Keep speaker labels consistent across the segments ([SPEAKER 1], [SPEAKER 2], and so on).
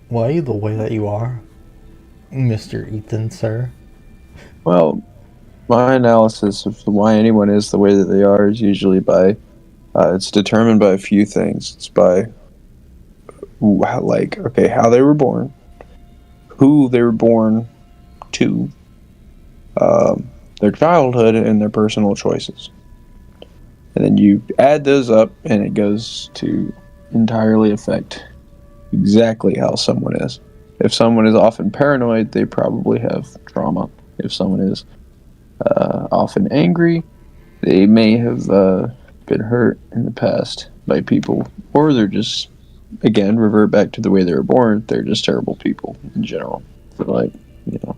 [SPEAKER 1] Why are you the way that you are, Mr. Ethan, sir?
[SPEAKER 2] Well, my analysis of why anyone is the way that they are is usually it's determined by a few things. It's by, how they were born, who they were born to, their childhood, and their personal choices. And then you add those up, and it goes to entirely affect exactly how someone is. If someone is often paranoid, they probably have trauma. If someone is often angry, they may have been hurt in the past by people, or they're just, again, revert back to the way they were born. They're just terrible people in general. So, you know,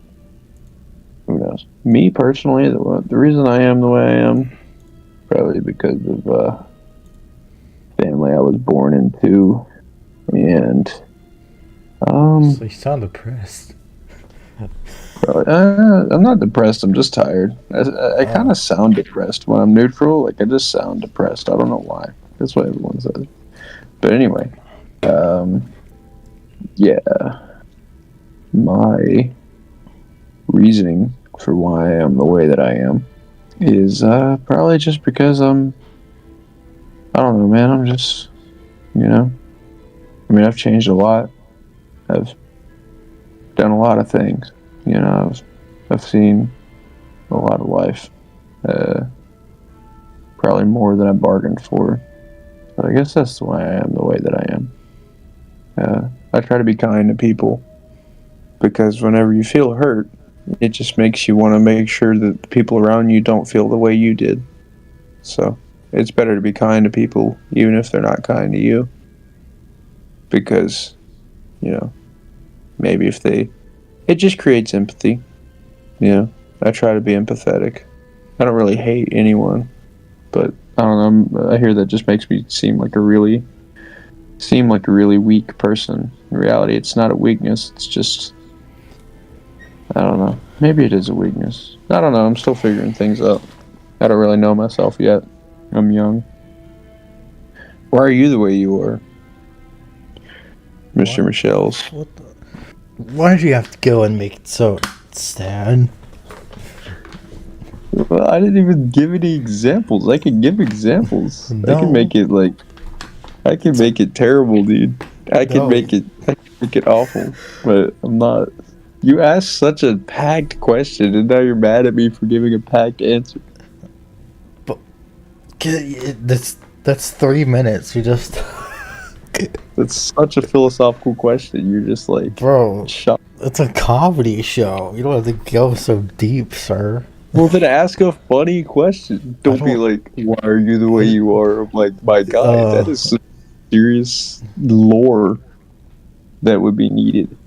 [SPEAKER 2] who knows? Me personally, the reason I am the way I am, probably because of family I was born into, and
[SPEAKER 1] So you sound depressed.
[SPEAKER 2] I'm not depressed. I'm just tired. I kind
[SPEAKER 1] Oh,
[SPEAKER 2] of sound depressed when I'm neutral. Like I just sound depressed. I don't know why. That's what everyone says. But anyway, um, yeah, my reasoning for why I'm the way that I am is probably just because I don't know, man. I'm just, you know. I mean, I've changed a lot. I've done a lot of things. I've seen a lot of life. Uh, Probably more than I bargained for. But I guess that's why I am the way that I am. I try to be kind to people because whenever you feel hurt, it just makes you want to make sure that the people around you don't feel the way you did. So it's better to be kind to people, even if they're not kind to you, because, you know, maybe if they, it just creates empathy. I try to be empathetic. I don't really hate anyone, but I don't know. I hear that just makes me seem like a really weak person. In reality, it's not a weakness. It's just, I don't know. Maybe it is a weakness. I don't know. I'm still figuring things out. I don't really know myself yet. I'm young. Why are you the way you are, Mr.
[SPEAKER 1] what?
[SPEAKER 2] Michelle's?
[SPEAKER 1] What the? Why did you have to go and make it so sad?
[SPEAKER 2] Well, I didn't even give any examples. I can give examples.
[SPEAKER 1] No,
[SPEAKER 2] I can make it terrible, dude.
[SPEAKER 1] no.
[SPEAKER 2] I can make it awful. But I'm not. You asked such a packed question, and now you're mad at me for giving a packed answer.
[SPEAKER 1] But that's 3 minutes. You just,
[SPEAKER 2] That's such a philosophical question. You're just like
[SPEAKER 1] bro.
[SPEAKER 2] shocked.
[SPEAKER 1] It's a comedy show. You don't have to go so deep, sir.
[SPEAKER 2] Well, then ask a funny question.
[SPEAKER 1] I
[SPEAKER 2] Don't be
[SPEAKER 1] don't.
[SPEAKER 2] like, "Why are you the way you are?" I'm like, my guy, that
[SPEAKER 1] Uh,
[SPEAKER 2] is some serious lore that would be needed.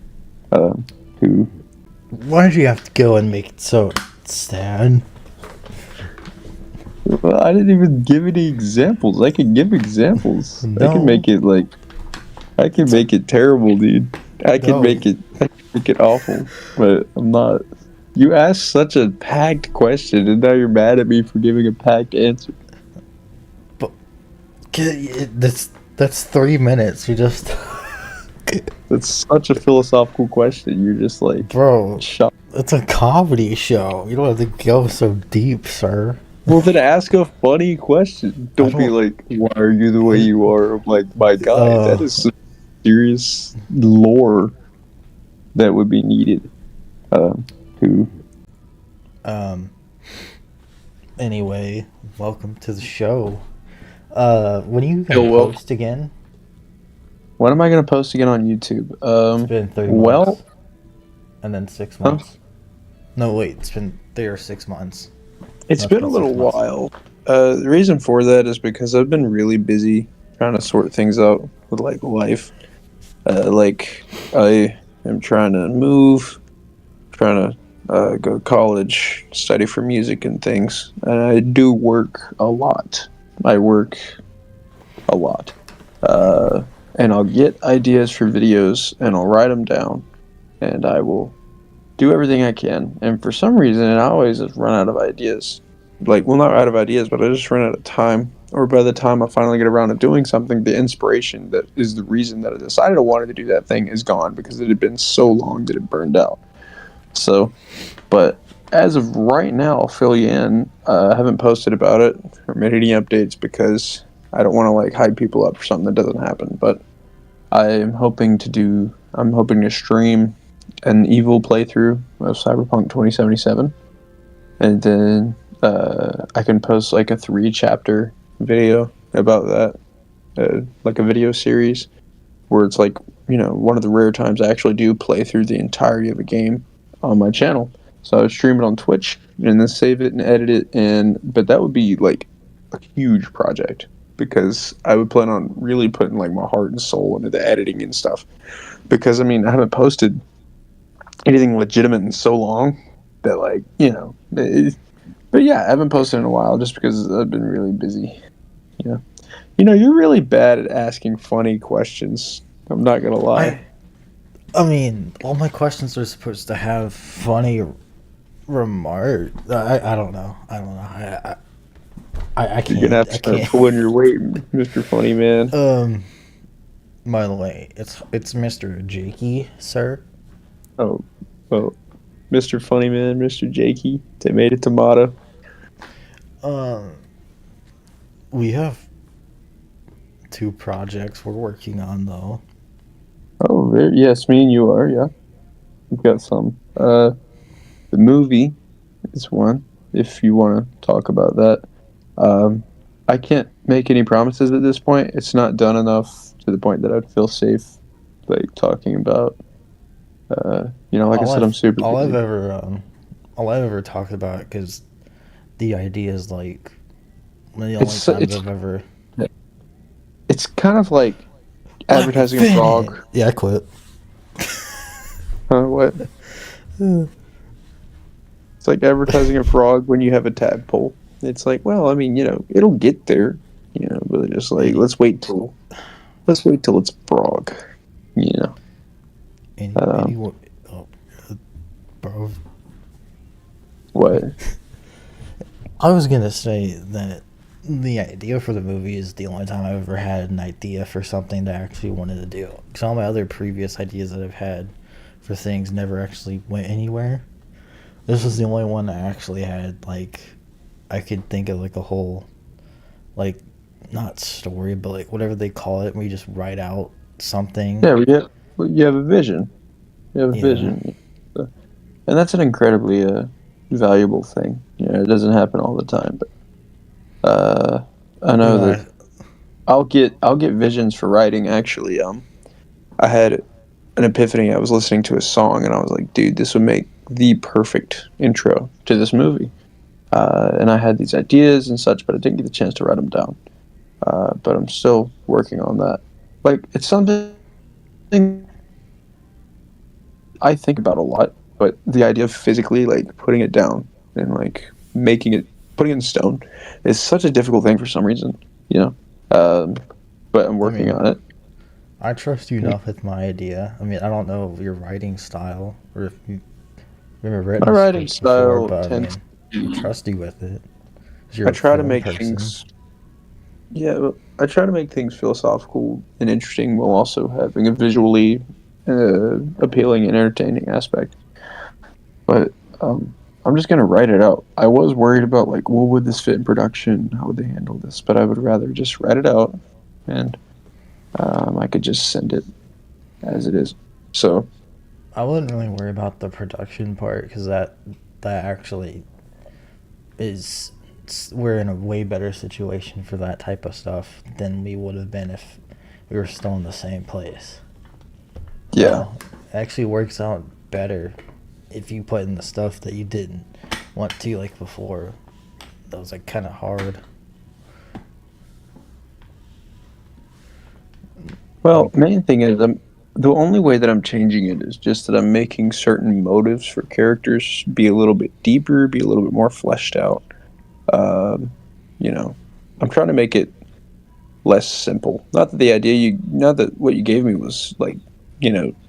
[SPEAKER 2] Um, to
[SPEAKER 1] why did you have to go and make it so sad?
[SPEAKER 2] Well, I didn't even give any examples. I can give examples.
[SPEAKER 1] No,
[SPEAKER 2] I can make it terrible, dude.
[SPEAKER 1] no.
[SPEAKER 2] I can make it awful. But I'm not. You asked such a packed question, and now you're mad at me for giving a packed answer.
[SPEAKER 1] But that's 3 minutes. You just,
[SPEAKER 2] That's such a philosophical question. You're just like
[SPEAKER 1] bro.
[SPEAKER 2] shocked.
[SPEAKER 1] It's a comedy show. You don't have to go so deep, sir.
[SPEAKER 2] Well, then ask a funny question.
[SPEAKER 1] I
[SPEAKER 2] Don't be
[SPEAKER 1] don't.
[SPEAKER 2] like, "Why are you the way you are?" I'm like, my guy, that
[SPEAKER 1] Uh,
[SPEAKER 2] is some serious lore that would be needed. Um, to
[SPEAKER 1] um. Anyway, welcome to the show. When are you gonna
[SPEAKER 2] Yo, well,
[SPEAKER 1] post again?
[SPEAKER 2] when am I gonna post again on YouTube?
[SPEAKER 1] It's been 3 months,
[SPEAKER 2] Well,
[SPEAKER 1] and then six
[SPEAKER 2] huh?
[SPEAKER 1] months. No, wait. It's been 3 or 6 months.
[SPEAKER 2] It's
[SPEAKER 1] No, it's
[SPEAKER 2] been a
[SPEAKER 1] been six
[SPEAKER 2] little
[SPEAKER 1] months.
[SPEAKER 2] while. The reason for that is because I've been really busy trying to sort things out with like life. I am trying to move, trying to go to college, study for music and things. And I do work a lot. I work a lot. And I'll get ideas for videos and I'll write them down and I will do everything I can. And for some reason, I always just run out of ideas. Like, well, not out of ideas, but I just run out of time. or by the time I finally get around to doing something, the inspiration that is the reason that I decided I wanted to do that thing is gone because it had been so long that it burned out. So, but as of right now, I'll fill you in. I haven't posted about it or made any updates because I don't want to like hype people up for something that doesn't happen. But I'm hoping to stream an evil playthrough of Cyberpunk 2077, and then I can post like a 3-chapter video about that, like a video series where it's like, one of the rare times I actually do play through the entirety of a game on my channel. So I would stream it on Twitch and then save it and edit it, but that would be like a huge project because I would plan on really putting like my heart and soul into the editing and stuff. Because I mean, I haven't posted anything legitimate in so long that like, but yeah, I haven't posted in a while just because I've been really busy. You're really bad at asking funny questions. I'm not gonna lie.
[SPEAKER 1] I mean, all my questions are supposed to have funny remark. I don't know. I
[SPEAKER 2] You're gonna
[SPEAKER 1] can't.
[SPEAKER 2] have to start pulling your weight, Mr. Funny Man.
[SPEAKER 1] By the way, it's Mr. Jakey, sir.
[SPEAKER 2] Oh, Mr. Funny Man, Mr. Jakey, tomato.
[SPEAKER 1] We have 2 projects we're working on though.
[SPEAKER 2] Oh, yes, me and you are, yeah. We've got some. The movie is one, if you want to talk about that. I can't make any promises at this point. It's not done enough to the point that I'd feel safe, like, talking about. Like I said, I'm super busy.
[SPEAKER 1] All I've ever talked about, because the idea is, like, the only times I've ever...
[SPEAKER 2] It's kind of like advertising a frog.
[SPEAKER 1] Yeah, I quit.
[SPEAKER 2] What? It's like advertising a frog when you have a tadpole. It's like, well, I mean, it'll get there, but just like, let's wait till it's a frog,
[SPEAKER 1] Bro.
[SPEAKER 2] What?
[SPEAKER 1] I was gonna say that the idea for the movie is the only time I've ever had an idea for something that I actually wanted to do. Because all my other previous ideas that I've had for things never actually went anywhere. This was the only one I actually had, like, I could think of, like, a whole, like, not story, but, like, whatever they call it, where you just write out something.
[SPEAKER 2] Yeah, you have a vision. You have a vision. And that's an incredibly valuable thing. It doesn't happen all the time, but I know that I'll get visions for writing. Actually, I had an epiphany. I was listening to a song, and I was like, dude, this would make the perfect intro to this movie. And I had these ideas and such, but I didn't get the chance to write them down. But I'm still working on that. Like, it's something I think about a lot, but the idea of physically, like, putting it down and, like, putting it in stone is such a difficult thing for some reason, but I'm working on it.
[SPEAKER 1] I trust you enough with my idea. I mean, I don't know your writing style, or if you've ever written
[SPEAKER 2] my writing style
[SPEAKER 1] before, but
[SPEAKER 2] tends
[SPEAKER 1] I trust you with it.
[SPEAKER 2] I try to make things... Yeah, I try to make things philosophical and interesting while also having a visually appealing and entertaining aspect. But I'm just going to write it out. I was worried about, like, well, would this fit in production? How would they handle this? But I would rather just write it out, and I could just send it as it is. So
[SPEAKER 1] I wouldn't really worry about the production part, because that actually is... We're in a way better situation for that type of stuff than we would have been if we were still in the same place.
[SPEAKER 2] Yeah.
[SPEAKER 1] It actually works out better if you put in the stuff that you didn't want to, like, before. That was, like, kind of hard.
[SPEAKER 2] Well, main thing is, the only way that I'm changing it is just that I'm making certain motives for characters be a little bit deeper, be a little bit more fleshed out. I'm trying to make it less simple. Not that what you gave me was, like,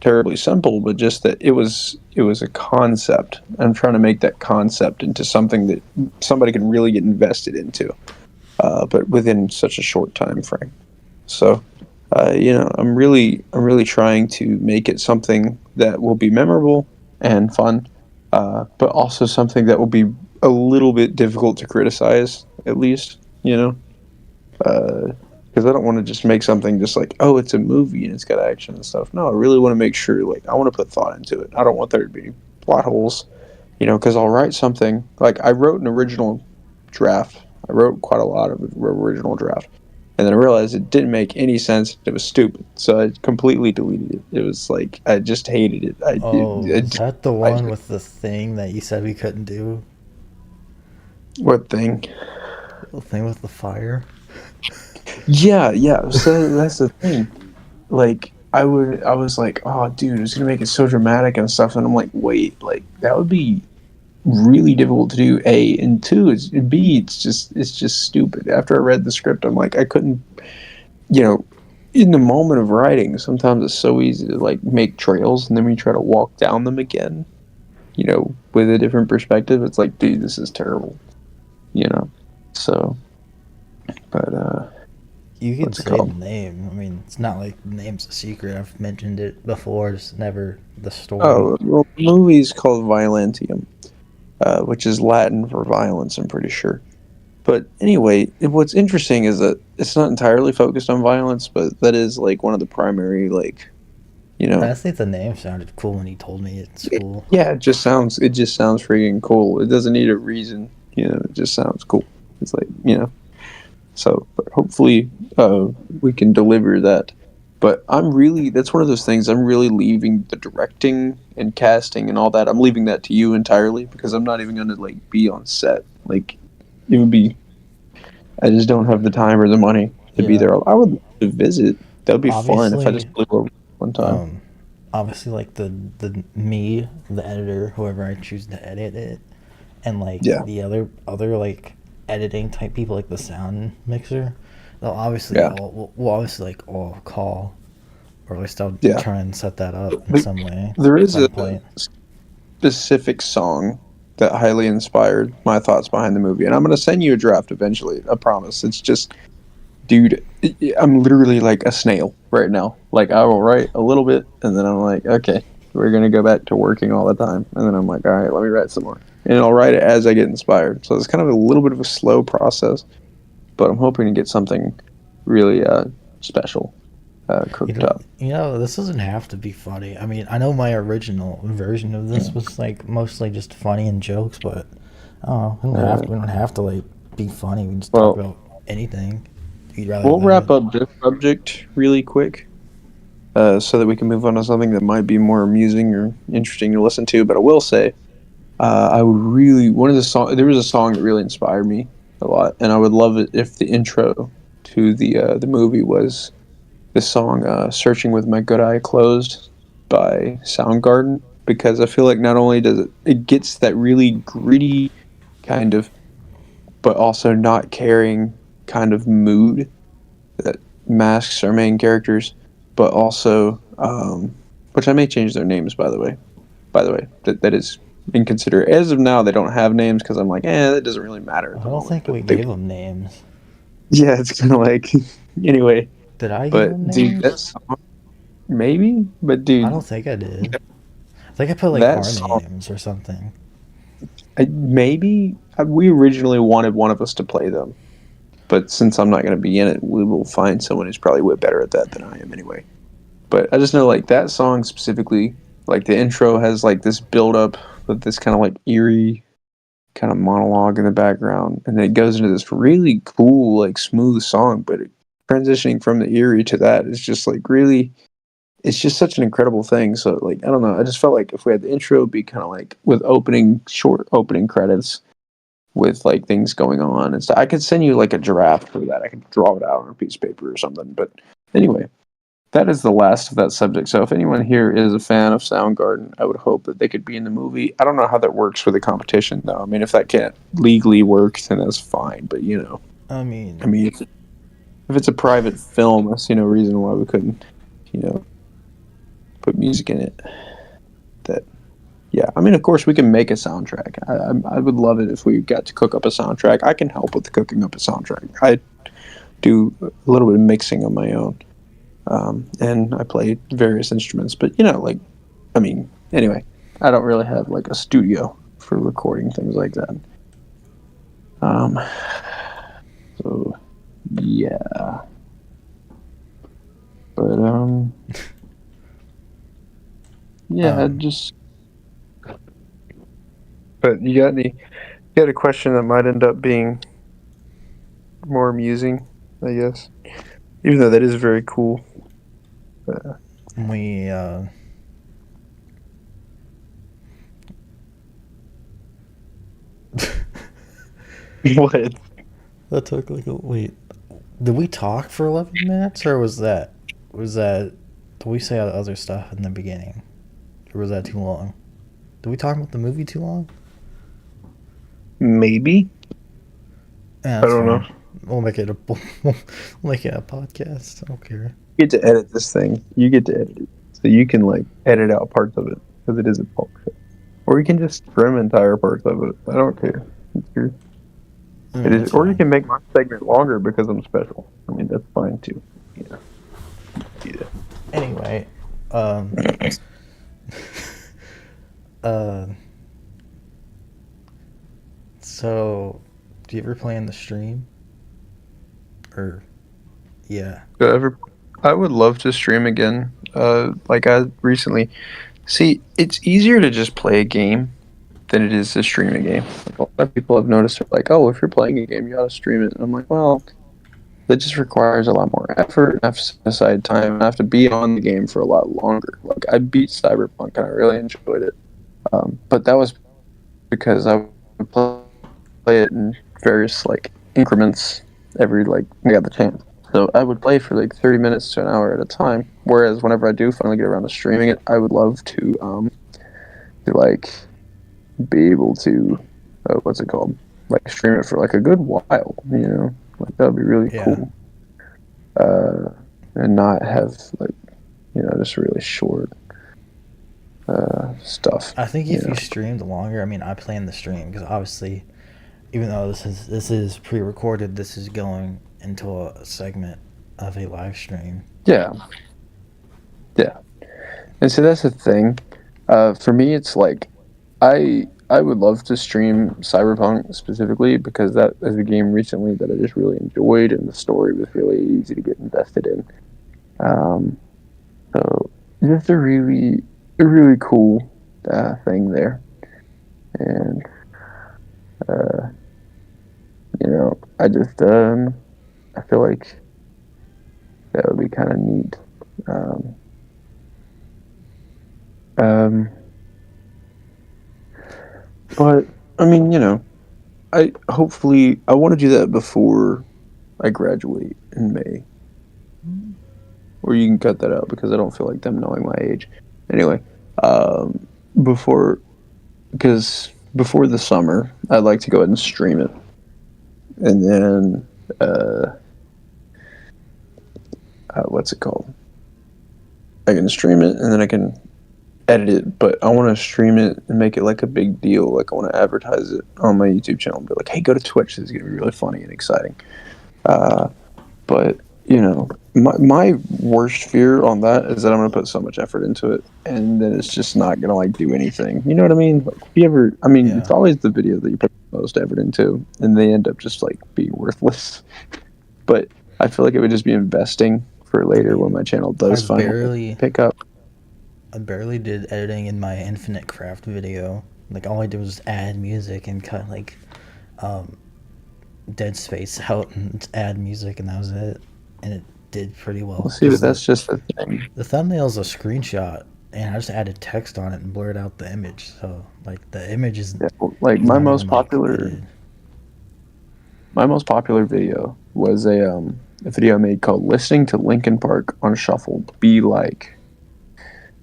[SPEAKER 2] terribly simple, but just that it was a concept. I'm trying to make that concept into something that somebody can really get invested into. but within such a short time frame. So, I'm really trying to make it something that will be memorable and fun, but also something that will be a little bit difficult to criticize, at least, because I don't want to just make something just like, oh, it's a movie and it's got action and stuff. No, I really want to make sure, like, I want to put thought into it. I don't want there to be plot holes, because I'll write something like I wrote an original draft. I wrote quite a lot of original draft, and then I realized it didn't make any sense. It was stupid, so I completely deleted it. It was like I just hated it.
[SPEAKER 1] Oh, is that the one with the thing that you said we couldn't do?
[SPEAKER 2] What thing?
[SPEAKER 1] The thing with the fire?
[SPEAKER 2] Yeah, yeah. So that's the thing. Like I was like, oh, dude, it's gonna make it so dramatic and stuff, and I'm like, wait, like that would be really difficult to do. A and two, it's B. It's just stupid. After I read the script, I'm like, I couldn't, you know, in the moment of writing. Sometimes it's so easy to like make trails, and then when you try to walk down them again, with a different perspective, it's like, dude, this is terrible. You know, so, but
[SPEAKER 1] You could
[SPEAKER 2] what's it
[SPEAKER 1] say the
[SPEAKER 2] called?
[SPEAKER 1] name. I mean, it's not like the name's a secret. I've mentioned it before. It's never the story.
[SPEAKER 2] Oh, well, the movie's called Violantium, which is Latin for violence. I'm pretty sure. But anyway, what's interesting is that it's not entirely focused on violence, but that is like one of the primary, like, you know,
[SPEAKER 1] I think the name sounded cool when he told me at school.
[SPEAKER 2] yeah, it just sounds freaking cool. It doesn't need a reason, it just sounds cool. It's like, so but hopefully we can deliver that. But that's one of those things. I'm really leaving the directing and casting and all that. I'm leaving that to you entirely because I'm not even going to like be on set. Like it would be I just don't have the time or the money to be
[SPEAKER 1] Yeah,
[SPEAKER 2] there. I would love to visit. That would be fun if I just
[SPEAKER 1] obviously,
[SPEAKER 2] flew over one time.
[SPEAKER 1] um, obviously, like the me, the editor, whoever I choose to edit it, and like
[SPEAKER 2] Yeah,
[SPEAKER 1] the other like editing type people, like the sound mixer, they'll obviously
[SPEAKER 2] yeah,
[SPEAKER 1] all will obviously like all call, or at least I'll
[SPEAKER 2] yeah.
[SPEAKER 1] try and set that up in
[SPEAKER 2] There
[SPEAKER 1] some way
[SPEAKER 2] there
[SPEAKER 1] at
[SPEAKER 2] is
[SPEAKER 1] some
[SPEAKER 2] a
[SPEAKER 1] point.
[SPEAKER 2] specific song that highly inspired my thoughts behind the movie, and I'm going to send you a draft eventually. I promise. It's just, dude, I'm literally like a snail right now. Like I will write a little bit, and then I'm like, okay, we're going to go back to working all the time, and then I'm like, all right, let me write some more, and I'll write it as I get inspired. So it's kind of a little bit of a slow process, but I'm hoping to get something really special
[SPEAKER 1] You
[SPEAKER 2] cooked
[SPEAKER 1] know,
[SPEAKER 2] up.
[SPEAKER 1] this doesn't have to be funny. I mean, I know my original version of this was like mostly just funny and jokes, but oh,
[SPEAKER 2] Uh,
[SPEAKER 1] we don't have to like be funny. We can just talk
[SPEAKER 2] well,
[SPEAKER 1] about anything. You'd rather
[SPEAKER 2] we'll
[SPEAKER 1] that.
[SPEAKER 2] wrap up this subject really quick, so that we can move on to something that might be more amusing or interesting to listen to. But I will say, I would really one of the song. There was a song that really inspired me a lot, and I would love it if the intro to the movie was this song, "Searching with My Good Eye Closed" by Soundgarden, because I feel like not only does it gets that really gritty kind of, but also not caring kind of mood that masks our main characters, but also, which I may change their names, by the way. By the way, that is inconsiderate. As of now, they don't have names because I'm like, that doesn't really matter
[SPEAKER 1] I
[SPEAKER 2] at the
[SPEAKER 1] don't
[SPEAKER 2] moment.
[SPEAKER 1] think
[SPEAKER 2] But
[SPEAKER 1] we gave them names.
[SPEAKER 2] yeah, it's kind of like, anyway.
[SPEAKER 1] Did I give them
[SPEAKER 2] But dude,
[SPEAKER 1] names?
[SPEAKER 2] that's maybe. But
[SPEAKER 1] I don't
[SPEAKER 2] dude,
[SPEAKER 1] think I did. I think I put like
[SPEAKER 2] that
[SPEAKER 1] our
[SPEAKER 2] song,
[SPEAKER 1] names or something.
[SPEAKER 2] maybe we originally wanted one of us to play them, but since I'm not going to be in it, we will find someone who's probably way better at that than I am anyway. But I just know like that song specifically, like the intro has like this build up with this kind of like eerie kind of monologue in the background, and then it goes into this really cool like smooth song. But transitioning from the eerie to that is just like really, it's just such an incredible thing. So like I don't know, I just felt like if we had the intro, it'd be kind of like with short opening credits with like things going on and stuff. I could send you like a draft for that. I could draw it out on a piece of paper or something. But anyway, that is the last of that subject. So if anyone here is a fan of Soundgarden, I would hope that they could be in the movie. I don't know how that works for the competition, though. I mean, if that can't legally work, then that's fine. But
[SPEAKER 1] I
[SPEAKER 2] I
[SPEAKER 1] mean,
[SPEAKER 2] mean, if it's a private film, I see no reason why we couldn't, you know, put music in it. That Yeah, I mean, of course, we can make a soundtrack. I would love it if we got to cook up a soundtrack. I can help with cooking up a soundtrack. I do a little bit of mixing on my own, and I play various instruments. But like, I mean, anyway, I don't really have like a studio for recording things like that. Um, so yeah, but yeah,
[SPEAKER 1] Um,
[SPEAKER 2] just. But you got a question that might end up being more amusing, I guess. Even though that is very cool.
[SPEAKER 1] we
[SPEAKER 2] What?
[SPEAKER 1] that took like a wait. Did we talk for 11 minutes, or was that did we say other stuff in the beginning, or was that too long? Did we talk about the movie too long?
[SPEAKER 2] Maybe.
[SPEAKER 1] Yeah,
[SPEAKER 2] I
[SPEAKER 1] that's
[SPEAKER 2] don't know.
[SPEAKER 1] fine. We'll make it a we'll make it a podcast. I don't care.
[SPEAKER 2] You get to edit this thing. You get to edit it, so you can like edit out parts of it because it is a talk show, or you can just trim entire parts of it. I don't care. It's your, it is,
[SPEAKER 1] That's
[SPEAKER 2] or you
[SPEAKER 1] fine.
[SPEAKER 2] can make my segment longer because I'm special. I mean, that's fine too. Yeah. Yeah.
[SPEAKER 1] Anyway, um, uh, so do you ever play in the stream? Or yeah,
[SPEAKER 2] So I would love to stream again. Like I recently see, it's easier to just play a game than it is to stream a game. Like a lot of people I've noticed are like, "Oh, if you're playing a game, you gotta stream it." And I'm like, "Well, that just requires a lot more effort. And I have to set aside time. And I have to be on the game for a lot longer." Like I beat Cyberpunk and I really enjoyed it, but that was because I would play it in various like increments every like I got the chance. So I would play for like 30 minutes to an hour at a time. Whereas whenever I do finally get around to streaming it, I would love to like be able to what's it called? Like stream it for like a good while. Like that would be really
[SPEAKER 1] yeah.
[SPEAKER 2] cool. And not have like just really short stuff.
[SPEAKER 1] I think
[SPEAKER 2] You
[SPEAKER 1] if you
[SPEAKER 2] know.
[SPEAKER 1] streamed longer, I mean, I plan the stream because obviously, even though this is pre-recorded, this is going into a segment of a live stream.
[SPEAKER 2] Yeah, yeah. And so that's the thing. For me, it's like I would love to stream Cyberpunk specifically because that is a game recently that I just really enjoyed, and the story was really easy to get invested in. Um, so just a really cool thing there, and uh, I just I feel like that would be kind of neat. Um, um, but I mean, I want to do that before I graduate in May. Or you can cut that out because I don't feel like them knowing my age. Anyway, um, before because before the summer, I'd like to go ahead and stream it, and then what's it called? I can stream it, and then I can edit it. But I want to stream it and make it like a big deal. Like I want to advertise it on my YouTube channel and be like, "Hey, go to Twitch. This is gonna be really funny and exciting." Uh, but my worst fear on that is that I'm gonna put so much effort into it, and then it's just not gonna like do anything. You know what I mean? Like, if you ever, I mean, it's
[SPEAKER 1] Yeah,
[SPEAKER 2] always the video that you put the most effort into, and they end up just like being worthless. But I feel like it would just be investing for
[SPEAKER 1] I
[SPEAKER 2] later when
[SPEAKER 1] mean,
[SPEAKER 2] my channel
[SPEAKER 1] I
[SPEAKER 2] does finally
[SPEAKER 1] barely
[SPEAKER 2] pick up.
[SPEAKER 1] I barely did editing in my Infinite Craft video. Like all I did was add music and cut like um, dead space out and add music, and that was it. And it did pretty
[SPEAKER 2] We'll
[SPEAKER 1] well
[SPEAKER 2] see, but
[SPEAKER 1] because the
[SPEAKER 2] that's just the thing.
[SPEAKER 1] the thumbnail is a screenshot, and I just added text on it and blurred out the image. So like the image
[SPEAKER 2] Yeah, like
[SPEAKER 1] is not even like edited.
[SPEAKER 2] my most popular video was a video I made called "Listening to Linkin Park on Shuffle." Be like.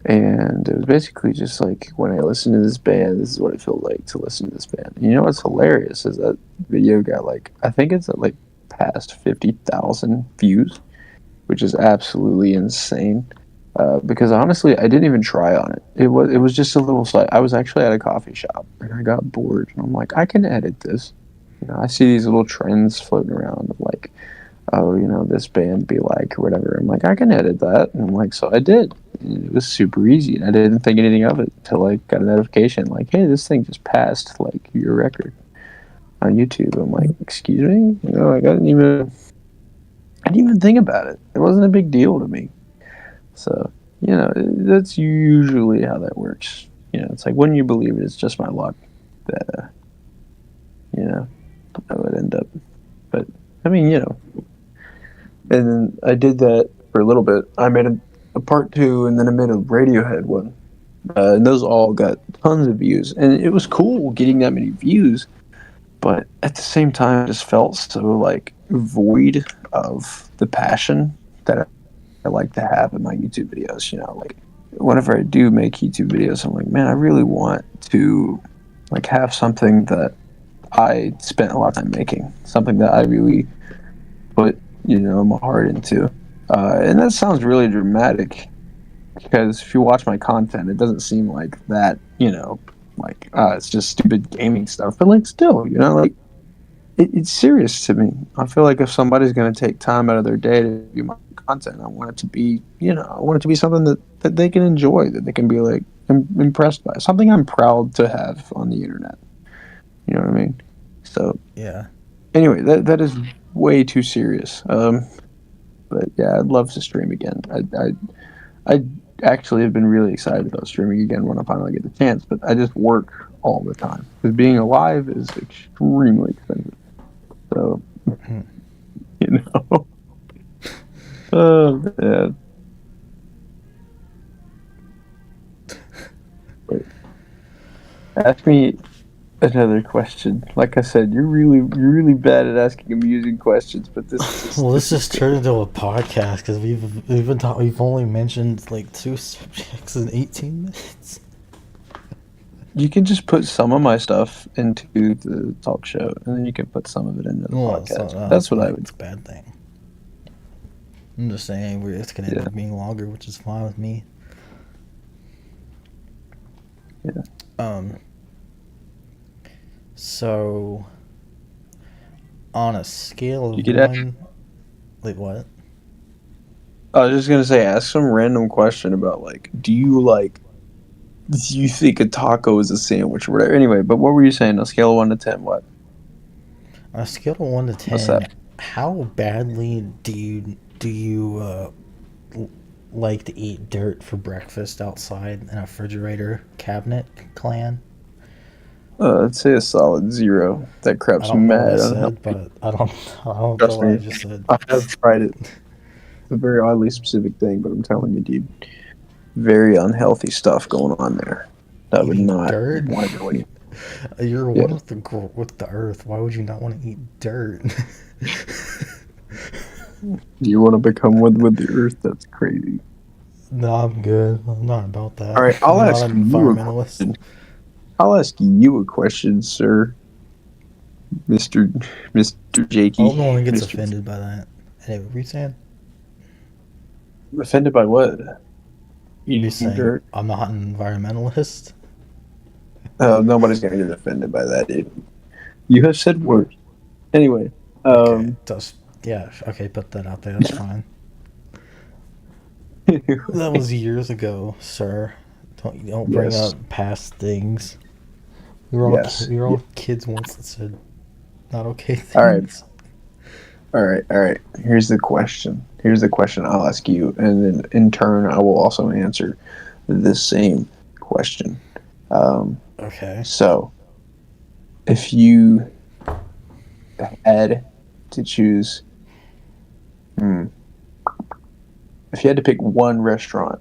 [SPEAKER 2] And it was basically just like when I listen to this band, this is what it felt like to listen to this band. And you know what's hilarious is that video got like I think it's at like past 50,000 views, which is absolutely insane. Because honestly, I didn't even try on it. It was just a little site. I was actually at a coffee shop and I got bored and I'm like, I can edit this. I see these little trends floating around of like, oh, this band be like or whatever. I'm like, I can edit that, and I'm like, so I did. And it was super easy, and I didn't think anything of it until I got a notification like, hey, this thing just passed like your record on YouTube. I'm like, excuse me, like I didn't even think about it. It wasn't a big deal to me. So that's usually how that works. It's like when you believe it, it's just my luck that I would end up. But I mean, and then I did that for a little bit. I made a part two, and then I made a Radiohead one, and those all got tons of views, and it was cool getting that many views. But at the same time, I just felt so like void of the passion that I like to have in my YouTube videos. Like whenever I do make YouTube videos, I'm like, man, I really want to like have something that I spent a lot of time making, something that I really put my heart into. And that sounds really dramatic because if you watch my content, it doesn't seem like that. Like it's just stupid gaming stuff. But like still, like it's serious to me. I feel like if somebody's going to take time out of their day to view my content, I want it to be, I want it to be something that they can enjoy, that they can be like impressed by, something I'm proud to have on the internet. You know what I mean? So
[SPEAKER 1] Yeah.
[SPEAKER 2] anyway, that is way too serious. But yeah, I'd love to stream again. I actually have been really excited about streaming again when I finally get the chance. But I just work all the time because being alive is extremely expensive. So you know, yeah. But ask me another question. Like I said, you're really bad at asking amusing questions, but this is just
[SPEAKER 1] Well,
[SPEAKER 2] this
[SPEAKER 1] this
[SPEAKER 2] is
[SPEAKER 1] just
[SPEAKER 2] good.
[SPEAKER 1] turned into a podcast because we've only mentioned like two subjects in 18 minutes.
[SPEAKER 2] You can just put some of my stuff into the talk show, and then you can put some of it into the
[SPEAKER 1] Well, it's not,
[SPEAKER 2] podcast. That's what I
[SPEAKER 1] like
[SPEAKER 2] would.
[SPEAKER 1] it's a bad thing. I'm just saying it's gonna end
[SPEAKER 2] Yeah,
[SPEAKER 1] up being longer, which is fine with me.
[SPEAKER 2] yeah.
[SPEAKER 1] Um. So, on a scale
[SPEAKER 2] You
[SPEAKER 1] of
[SPEAKER 2] could ask.
[SPEAKER 1] one, like what?
[SPEAKER 2] I was just gonna say, ask some random question about like, do you think a taco is a sandwich or whatever? Anyway, but what were you saying? On a scale of 1 to 10, what?
[SPEAKER 1] On a scale of one to
[SPEAKER 2] What's that?
[SPEAKER 1] 10, how badly do you like to eat dirt for breakfast outside in a refrigerator cabinet clan?
[SPEAKER 2] I'd say a solid 0. That
[SPEAKER 1] I
[SPEAKER 2] crap's
[SPEAKER 1] don't know what I
[SPEAKER 2] mad
[SPEAKER 1] said,
[SPEAKER 2] unhealthy.
[SPEAKER 1] but I don't know
[SPEAKER 2] Trust
[SPEAKER 1] what I
[SPEAKER 2] me,
[SPEAKER 1] just said.
[SPEAKER 2] I have tried it. It's a very oddly specific thing, but I'm telling you, dude, very unhealthy stuff going on there. I would
[SPEAKER 1] Eating
[SPEAKER 2] not
[SPEAKER 1] dirt?
[SPEAKER 2] want to go any.
[SPEAKER 1] You're one
[SPEAKER 2] Yeah.
[SPEAKER 1] with the earth. Why would you not want to eat dirt?
[SPEAKER 2] Do you want to become one with the earth? That's crazy.
[SPEAKER 1] No, I'm good. I'm not about
[SPEAKER 2] All
[SPEAKER 1] that.
[SPEAKER 2] right, I'll
[SPEAKER 1] I'm not
[SPEAKER 2] ask
[SPEAKER 1] an
[SPEAKER 2] you a
[SPEAKER 1] environmentalist.
[SPEAKER 2] question. I'll ask you a question, sir, Mister
[SPEAKER 1] I
[SPEAKER 2] Jakey,
[SPEAKER 1] hope no one gets
[SPEAKER 2] Mister.
[SPEAKER 1] offended by that. Anyway, what were you saying?
[SPEAKER 2] Offended by what?
[SPEAKER 1] You're
[SPEAKER 2] Eating
[SPEAKER 1] saying
[SPEAKER 2] dirt?
[SPEAKER 1] I'm not an environmentalist?
[SPEAKER 2] Nobody's gonna get offended by that, dude. You have said words. Anyway,
[SPEAKER 1] Okay,
[SPEAKER 2] um,
[SPEAKER 1] yeah, okay, put that out there. That's fine. That was years ago, sir. Don't bring
[SPEAKER 2] yes,
[SPEAKER 1] up past things.
[SPEAKER 2] yes.
[SPEAKER 1] We were
[SPEAKER 2] Yeah.
[SPEAKER 1] all kids once that said not okay
[SPEAKER 2] All right,
[SPEAKER 1] things.
[SPEAKER 2] all right, all right. Here's the question. Here's the question I'll ask you, and then in turn, I will also answer the same question. Um,
[SPEAKER 1] Okay.
[SPEAKER 2] so, if you had to choose, hmm, if you had to pick one restaurant,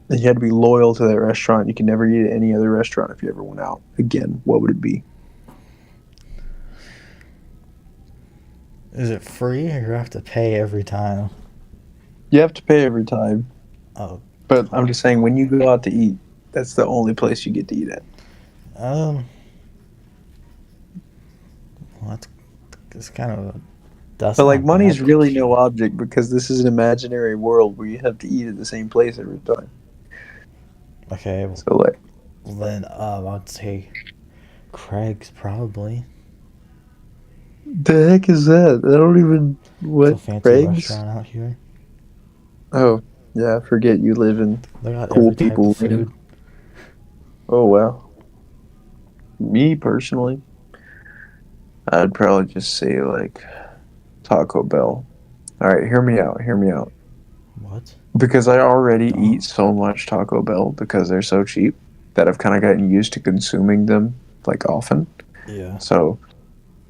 [SPEAKER 2] and you had to be loyal to that restaurant, you could never eat at any other restaurant if you ever went out again, what would it be?
[SPEAKER 1] Is it free or you have to pay every time?
[SPEAKER 2] You have to pay every time,
[SPEAKER 1] Oh,
[SPEAKER 2] but I'm just saying when you go out to eat, that's the only place you get to eat at.
[SPEAKER 1] um, well, that's kind of That's
[SPEAKER 2] But like
[SPEAKER 1] not
[SPEAKER 2] money's
[SPEAKER 1] bad.
[SPEAKER 2] really no object because this is an imaginary world where you have to eat at the same place every time.
[SPEAKER 1] Okay,
[SPEAKER 2] So like,
[SPEAKER 1] well then I'd say Craig's probably.
[SPEAKER 2] the heck is that? I don't even
[SPEAKER 1] It's a
[SPEAKER 2] what
[SPEAKER 1] fancy
[SPEAKER 2] Craig's.
[SPEAKER 1] restaurant out here.
[SPEAKER 2] Oh yeah, I forget you live in
[SPEAKER 1] They got
[SPEAKER 2] cool
[SPEAKER 1] every type of
[SPEAKER 2] people land.
[SPEAKER 1] food.
[SPEAKER 2] Oh wow. Me personally, I'd probably just say like Taco Bell. All right, hear me out. Hear me out.
[SPEAKER 1] What?
[SPEAKER 2] Because I already
[SPEAKER 1] Duh.
[SPEAKER 2] eat so much Taco Bell because they're so cheap that I've kind of gotten used to consuming them like often.
[SPEAKER 1] Yeah.
[SPEAKER 2] So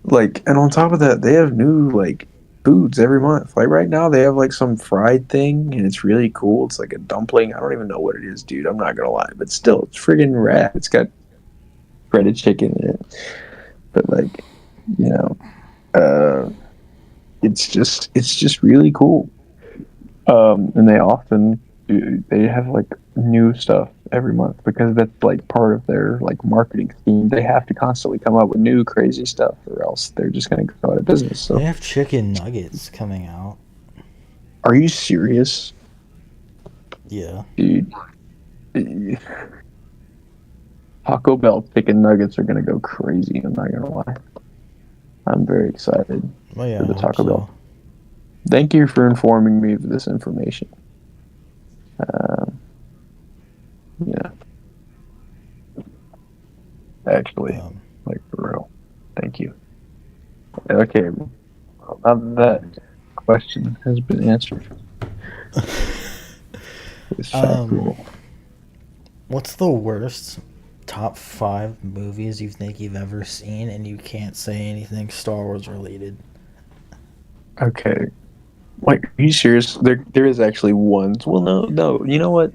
[SPEAKER 2] like, and on top of that, they have new like foods every month. Like right now, they have like some fried thing, and it's really cool. It's like a dumpling. I don't even know what it is, dude. I'm not gonna lie, but still, it's friggin' rad. It's got breaded chicken in it, but like, you know, uh, it's just really cool. And they often they have like new stuff every month because that's like part of their like marketing scheme. They have to constantly come up with new crazy stuff, or else they're just gonna go out of business.
[SPEAKER 1] They
[SPEAKER 2] So,
[SPEAKER 1] have chicken nuggets coming out.
[SPEAKER 2] are you serious,
[SPEAKER 1] Yeah.
[SPEAKER 2] dude? Taco Bell chicken nuggets are gonna go crazy. I'm not gonna lie. I'm very excited
[SPEAKER 1] Well,
[SPEAKER 2] for
[SPEAKER 1] yeah,
[SPEAKER 2] the
[SPEAKER 1] I hope
[SPEAKER 2] Taco
[SPEAKER 1] so.
[SPEAKER 2] Bell. Thank you for informing me of this information. Um, yeah, actually,
[SPEAKER 1] Um,
[SPEAKER 2] like for real. Thank you. Okay, well, now that question has been answered with
[SPEAKER 1] um,
[SPEAKER 2] factual.
[SPEAKER 1] what's the worst top five movies you think you've ever seen, and you can't say anything Star Wars related?
[SPEAKER 2] Okay, like, are you serious? There is actually one. Well, no, no. You know what?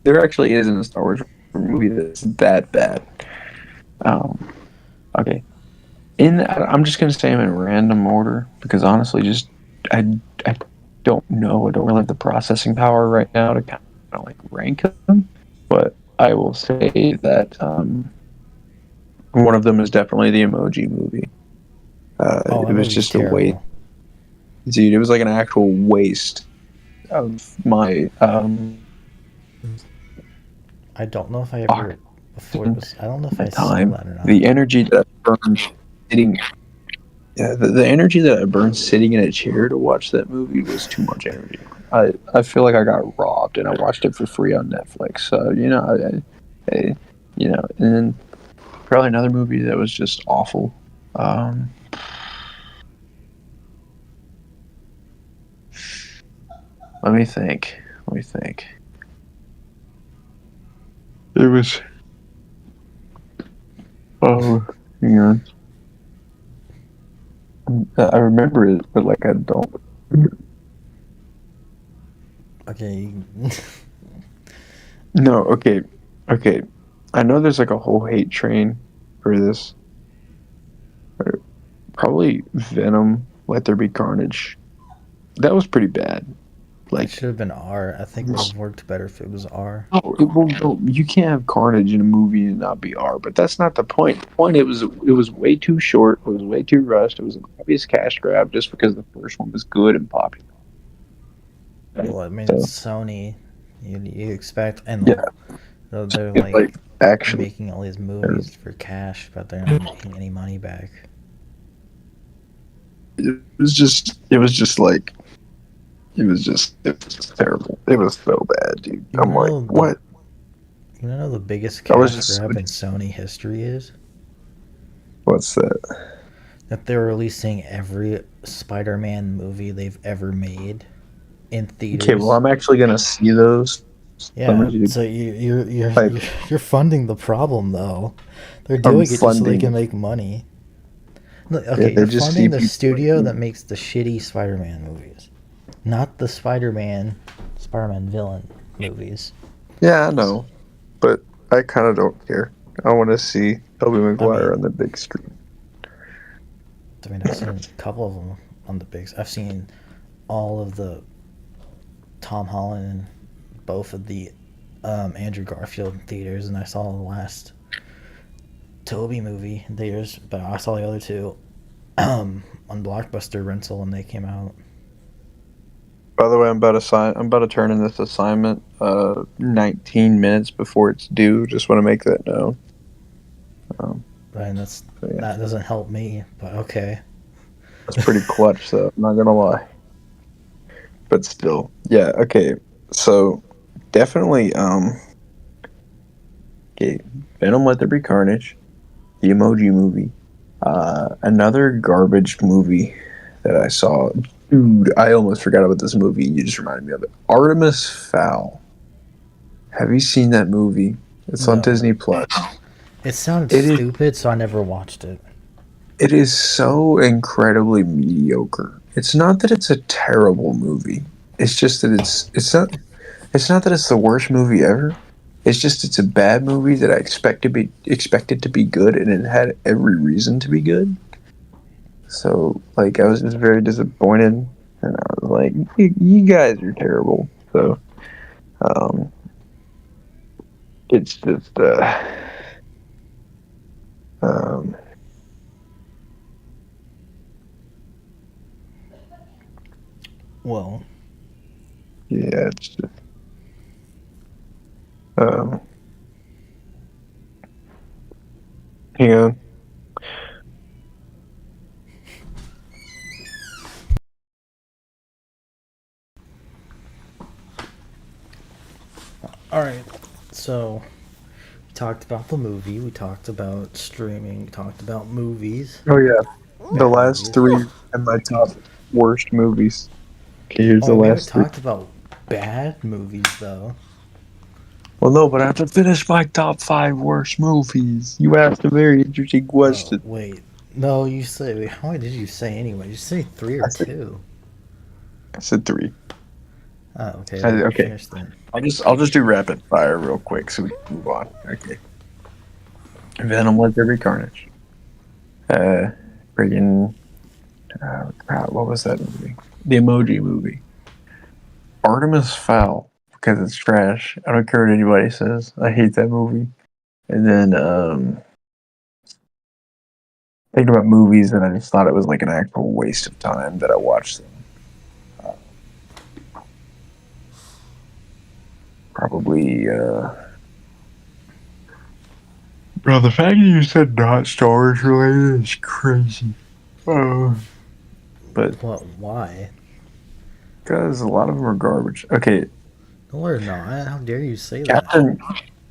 [SPEAKER 2] There actually isn't a Star Wars movie that's that bad. Um, okay. I'm just gonna say them in random order because honestly, just I I don't know. I don't really have the processing power right now to kind of like rank them. But I will say that one of them is definitely the Emoji Movie.
[SPEAKER 1] Oh,
[SPEAKER 2] It
[SPEAKER 1] that
[SPEAKER 2] was
[SPEAKER 1] movie's
[SPEAKER 2] just a waste,
[SPEAKER 1] terrible.
[SPEAKER 2] dude. It was like an actual waste of my
[SPEAKER 1] I don't know if I ever before it
[SPEAKER 2] oxygen,
[SPEAKER 1] was. I don't know if
[SPEAKER 2] my
[SPEAKER 1] I saw
[SPEAKER 2] time,
[SPEAKER 1] that or not.
[SPEAKER 2] the energy that I burned sitting. Yeah, the energy that I burned sitting in a chair to watch that movie was too much energy. I feel like I got robbed, and I watched it for free on Netflix. So and then probably another movie that was just awful. Um, let me think. Let me think. It was. Oh, hang on. I remember it, but like I don't.
[SPEAKER 1] Okay.
[SPEAKER 2] No, okay, okay. I know there's like a whole hate train for this. Probably Venom. Let There Be Carnage. That was pretty bad.
[SPEAKER 1] It
[SPEAKER 2] Like,
[SPEAKER 1] should have been R. I think would
[SPEAKER 2] no,
[SPEAKER 1] have worked better if it was R.
[SPEAKER 2] no, you can't have Carnage in a movie and not be R. But that's not the point. The point it was way too short. It was way too rushed. It was an obvious cash grab just because the first one was good and popular.
[SPEAKER 1] Well, I mean, it's
[SPEAKER 2] So
[SPEAKER 1] Sony. You expect, and
[SPEAKER 2] yeah,
[SPEAKER 1] they're
[SPEAKER 2] it's
[SPEAKER 1] like
[SPEAKER 2] like actually,
[SPEAKER 1] making all these
[SPEAKER 2] terrible.
[SPEAKER 1] movies for cash, but they're not making any money back.
[SPEAKER 2] It was just terrible. It was so bad, dude.
[SPEAKER 1] You
[SPEAKER 2] I'm
[SPEAKER 1] wanna
[SPEAKER 2] like,
[SPEAKER 1] know the
[SPEAKER 2] what?
[SPEAKER 1] you wanna know the biggest
[SPEAKER 2] I was
[SPEAKER 1] cash
[SPEAKER 2] just
[SPEAKER 1] grab in Sony history is?
[SPEAKER 2] what's that?
[SPEAKER 1] That they're releasing every Spider-Man movie they've ever made in
[SPEAKER 2] Okay, well,
[SPEAKER 1] theaters.
[SPEAKER 2] I'm actually gonna see those. So I
[SPEAKER 1] Yeah,
[SPEAKER 2] need you to
[SPEAKER 1] so
[SPEAKER 2] type.
[SPEAKER 1] you're funding the problem though. They're
[SPEAKER 2] I'm
[SPEAKER 1] doing it just so they
[SPEAKER 2] funding
[SPEAKER 1] can
[SPEAKER 2] it.
[SPEAKER 1] make money. Look,
[SPEAKER 2] Yeah,
[SPEAKER 1] okay,
[SPEAKER 2] they
[SPEAKER 1] you're
[SPEAKER 2] just
[SPEAKER 1] funding
[SPEAKER 2] see
[SPEAKER 1] the
[SPEAKER 2] people like
[SPEAKER 1] studio
[SPEAKER 2] me.
[SPEAKER 1] that makes the shitty Spider-Man movies, not the Spider-Man villain movies.
[SPEAKER 2] Yeah, I know, but I kind of don't care. I want to see Tobey
[SPEAKER 1] I
[SPEAKER 2] Maguire on
[SPEAKER 1] mean,
[SPEAKER 2] the big screen.
[SPEAKER 1] I've seen a couple of them on the bigs. I've seen all of the Tom Holland and both of the Andrew Garfield theaters, and I saw the last Toby movie in theaters, but I saw the other two on Blockbuster rental when they came out.
[SPEAKER 2] By the way, I'm about to turn in this assignment 19 minutes before it's due. Just want to make that known. Um,
[SPEAKER 1] And
[SPEAKER 2] so yeah,
[SPEAKER 1] that doesn't help me, but okay.
[SPEAKER 2] that's pretty clutch, though. I'm not gonna lie, but still, yeah. Okay, so definitely, okay, Venom: Let There Be Carnage, the Emoji Movie, another garbage movie that I saw. Dude, I almost forgot about this movie. You just reminded me of it. Artemis Fowl. Have you seen that movie? It's on
[SPEAKER 1] No.
[SPEAKER 2] Disney Plus.
[SPEAKER 1] It sounded
[SPEAKER 2] It is
[SPEAKER 1] stupid, so I never watched it.
[SPEAKER 2] it is so incredibly mediocre. It's not that it's a terrible movie. It's just that it's not that it's the worst movie ever. It's just it's a bad movie that I expected to be good, and it had every reason to be good. So like I was just very disappointed, and I was like, you guys are terrible. So um, it's just um,
[SPEAKER 1] Well,
[SPEAKER 2] yeah, it's just um, hang on.
[SPEAKER 1] alright. So, we talked about the movie, we talked about streaming, we talked about movies.
[SPEAKER 2] Oh yeah, the
[SPEAKER 1] Bad
[SPEAKER 2] last
[SPEAKER 1] movies.
[SPEAKER 2] three in my top worst movies. Okay, here's the
[SPEAKER 1] Oh, we haven't
[SPEAKER 2] last three.
[SPEAKER 1] talked about bad movies, though.
[SPEAKER 2] Well, no, but I have to finish my top five worst movies. You asked a very interesting
[SPEAKER 1] Oh,
[SPEAKER 2] question.
[SPEAKER 1] wait. No, you say. Wait, how many did you say anyway? Did you say three or
[SPEAKER 2] I said,
[SPEAKER 1] two?
[SPEAKER 2] I said three.
[SPEAKER 1] Oh, okay. Well,
[SPEAKER 2] Okay,
[SPEAKER 1] finish then.
[SPEAKER 2] I'll just do rapid fire real quick so we can move on. Okay. Venom: Let There Be Carnage. Uh, Friggin' crap, what was that movie? The Emoji Movie. Artemis Fowl because it's trash. I don't care what anybody says. I hate that movie. And then thinking about movies and I just thought it was like an actual waste of time that I watched them. Probably bro, the fact that you said not Star Wars related is crazy. Uh, but
[SPEAKER 1] What? Why?
[SPEAKER 2] because a lot of them are garbage. Okay,
[SPEAKER 1] No, they're not. How dare you say that?
[SPEAKER 2] Captain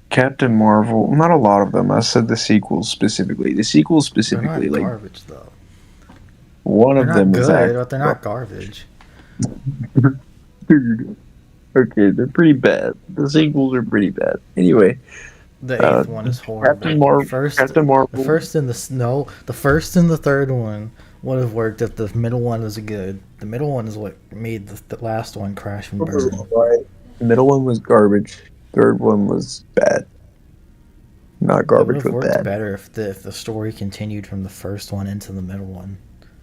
[SPEAKER 2] Captain Marvel. Not a lot of them. I said the sequels specifically. The sequels
[SPEAKER 1] They're
[SPEAKER 2] specifically,
[SPEAKER 1] not
[SPEAKER 2] like
[SPEAKER 1] garbage, though.
[SPEAKER 2] one
[SPEAKER 1] They're
[SPEAKER 2] of
[SPEAKER 1] not
[SPEAKER 2] them is
[SPEAKER 1] good, but
[SPEAKER 2] actually
[SPEAKER 1] they're not garbage.
[SPEAKER 2] dude. Okay, they're pretty bad. The sequels are pretty bad. Anyway,
[SPEAKER 1] The
[SPEAKER 2] uh,
[SPEAKER 1] eighth one is horrible.
[SPEAKER 2] Captain
[SPEAKER 1] The
[SPEAKER 2] Marvel.
[SPEAKER 1] first and no, the first and the third one would have worked if the middle one was good. The middle one is what made the last one crash and burn.
[SPEAKER 2] Right. The middle one was garbage. Third one was bad. Not
[SPEAKER 1] It would
[SPEAKER 2] garbage,
[SPEAKER 1] have
[SPEAKER 2] but
[SPEAKER 1] worked
[SPEAKER 2] bad.
[SPEAKER 1] better if the story continued from the first one into the middle one.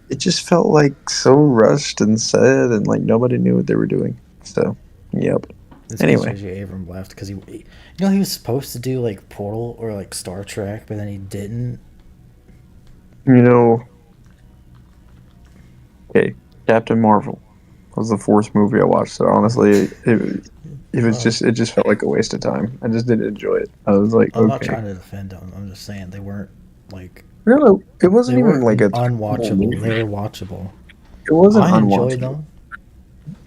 [SPEAKER 2] It just felt like so rushed and sad, and like nobody knew what they were doing. So, yep.
[SPEAKER 1] It's because
[SPEAKER 2] Anyway,
[SPEAKER 1] J.J. Abrams left because he was supposed to do like Portal or like Star Trek, but then he didn't.
[SPEAKER 2] you know, okay, Captain Marvel was the fourth movie I watched. So honestly, it was
[SPEAKER 1] Oh,
[SPEAKER 2] just it just felt like a waste of time. I just didn't enjoy it. I was like,
[SPEAKER 1] I'm not
[SPEAKER 2] okay,
[SPEAKER 1] trying to defend them. I'm just saying they weren't like
[SPEAKER 2] no, it
[SPEAKER 1] they
[SPEAKER 2] wasn't even
[SPEAKER 1] weren't
[SPEAKER 2] like a terrible
[SPEAKER 1] unwatchable. They
[SPEAKER 2] movie.
[SPEAKER 1] were watchable.
[SPEAKER 2] It wasn't
[SPEAKER 1] I enjoyed
[SPEAKER 2] unwatchable.
[SPEAKER 1] them.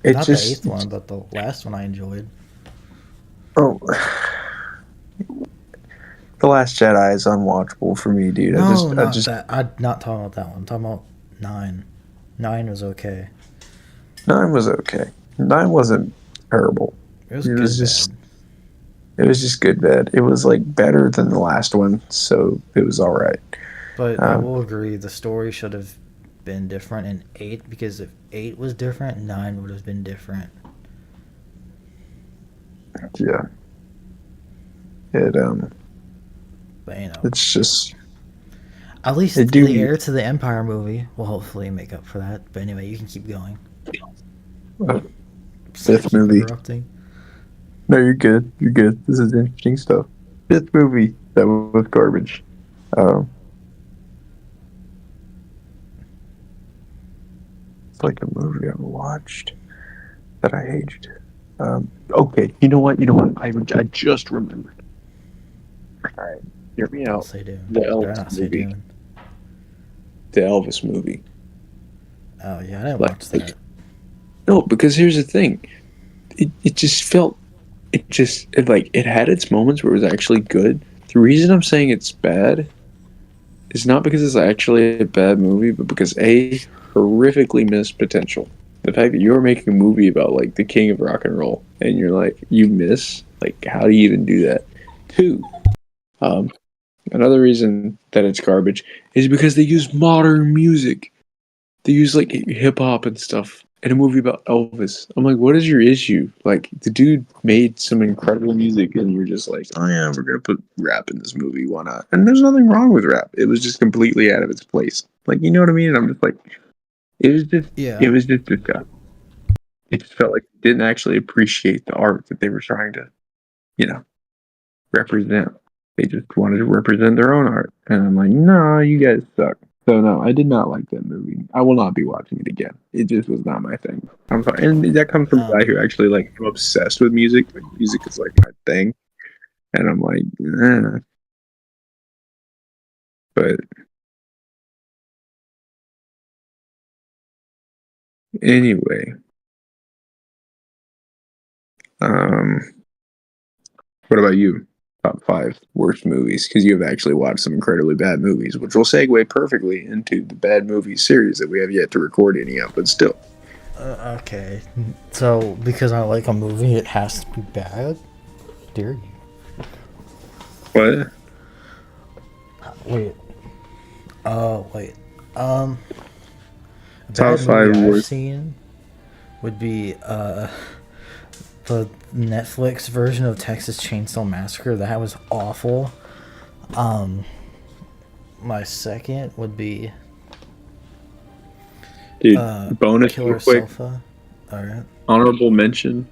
[SPEAKER 2] It
[SPEAKER 1] Not the
[SPEAKER 2] just
[SPEAKER 1] eighth one, but the last one I enjoyed.
[SPEAKER 2] oh, the Last Jedi is unwatchable for me, dude.
[SPEAKER 1] No,
[SPEAKER 2] I
[SPEAKER 1] not
[SPEAKER 2] just
[SPEAKER 1] that. I'm not talking about that one. I'm talking about nine. Nine was okay.
[SPEAKER 2] nine was okay. Nine wasn't terrible.
[SPEAKER 1] It was
[SPEAKER 2] It was
[SPEAKER 1] good,
[SPEAKER 2] just
[SPEAKER 1] bad.
[SPEAKER 2] it was just good bad. It was like better than the last one, so it was all right.
[SPEAKER 1] But I
[SPEAKER 2] Um,
[SPEAKER 1] will agree the story should have been different in eight because if eight was different, nine would have been different.
[SPEAKER 2] yeah, it
[SPEAKER 1] But
[SPEAKER 2] it's just
[SPEAKER 1] at
[SPEAKER 2] it
[SPEAKER 1] least the
[SPEAKER 2] do
[SPEAKER 1] heir to the Empire movie will hopefully make up for that. But anyway, you can keep going.
[SPEAKER 2] uh,
[SPEAKER 1] Sorry, I
[SPEAKER 2] fifth
[SPEAKER 1] keep
[SPEAKER 2] movie.
[SPEAKER 1] interrupting.
[SPEAKER 2] No, you're good. You're good. This is interesting stuff. Fifth movie that was garbage. Um, like a movie I watched that I hated. Okay, you know what? I just remembered. All right, hear me
[SPEAKER 1] Don't
[SPEAKER 2] out.
[SPEAKER 1] say Dune.
[SPEAKER 2] The
[SPEAKER 1] Better
[SPEAKER 2] Elvis
[SPEAKER 1] not say
[SPEAKER 2] movie.
[SPEAKER 1] Dune.
[SPEAKER 2] The Elvis movie.
[SPEAKER 1] Oh yeah, I didn't
[SPEAKER 2] Like,
[SPEAKER 1] watch that.
[SPEAKER 2] no, because here's the thing. It just felt. It had its moments where it was actually good. The reason I'm saying it's bad is not because it's actually a bad movie, but because A, horrifically missed potential. The fact that you're making a movie about like the king of rock and roll and you're like, you miss? Like, how do you even do that? Two, um, another reason that it's garbage is because they use modern music. They use like hip hop and stuff in a movie about Elvis. I'm like, what is your issue? Like, the dude made some incredible music, and you're just like, oh yeah, we're gonna put rap in this movie. Why not? And there's nothing wrong with rap. It was just completely out of its place. Like, you know what I mean? And I'm just like, it
[SPEAKER 1] Yeah.
[SPEAKER 2] was just disgusting. It just felt like they didn't actually appreciate the art that they were trying to, you know, represent. They just wanted to represent their own art. And I'm like, no, you guys suck. So no, I did not like that movie. I will not be watching it again. It just was not my thing. I'm sorry. And that comes from a guy who actually like I'm obsessed with music. Like music is like my thing. And I'm like, but anyway. Um what about you? Top five worst movies, because you have actually watched some incredibly bad movies, which will segue perfectly into the bad movies series that we have yet to record any of, but still.
[SPEAKER 1] Okay. So because I like a movie, it has to be bad. Dare you?
[SPEAKER 2] What?
[SPEAKER 1] Wait. Oh wait. Um. A
[SPEAKER 2] Top
[SPEAKER 1] bad movie
[SPEAKER 2] five
[SPEAKER 1] I've
[SPEAKER 2] worst.
[SPEAKER 1] seen would be the Netflix version of Texas Chainsaw Massacre. That was awful. Um. My second would be
[SPEAKER 2] Dude, bonus real
[SPEAKER 1] Killer
[SPEAKER 2] quick.
[SPEAKER 1] Sofa. All right.
[SPEAKER 2] Honorable mention.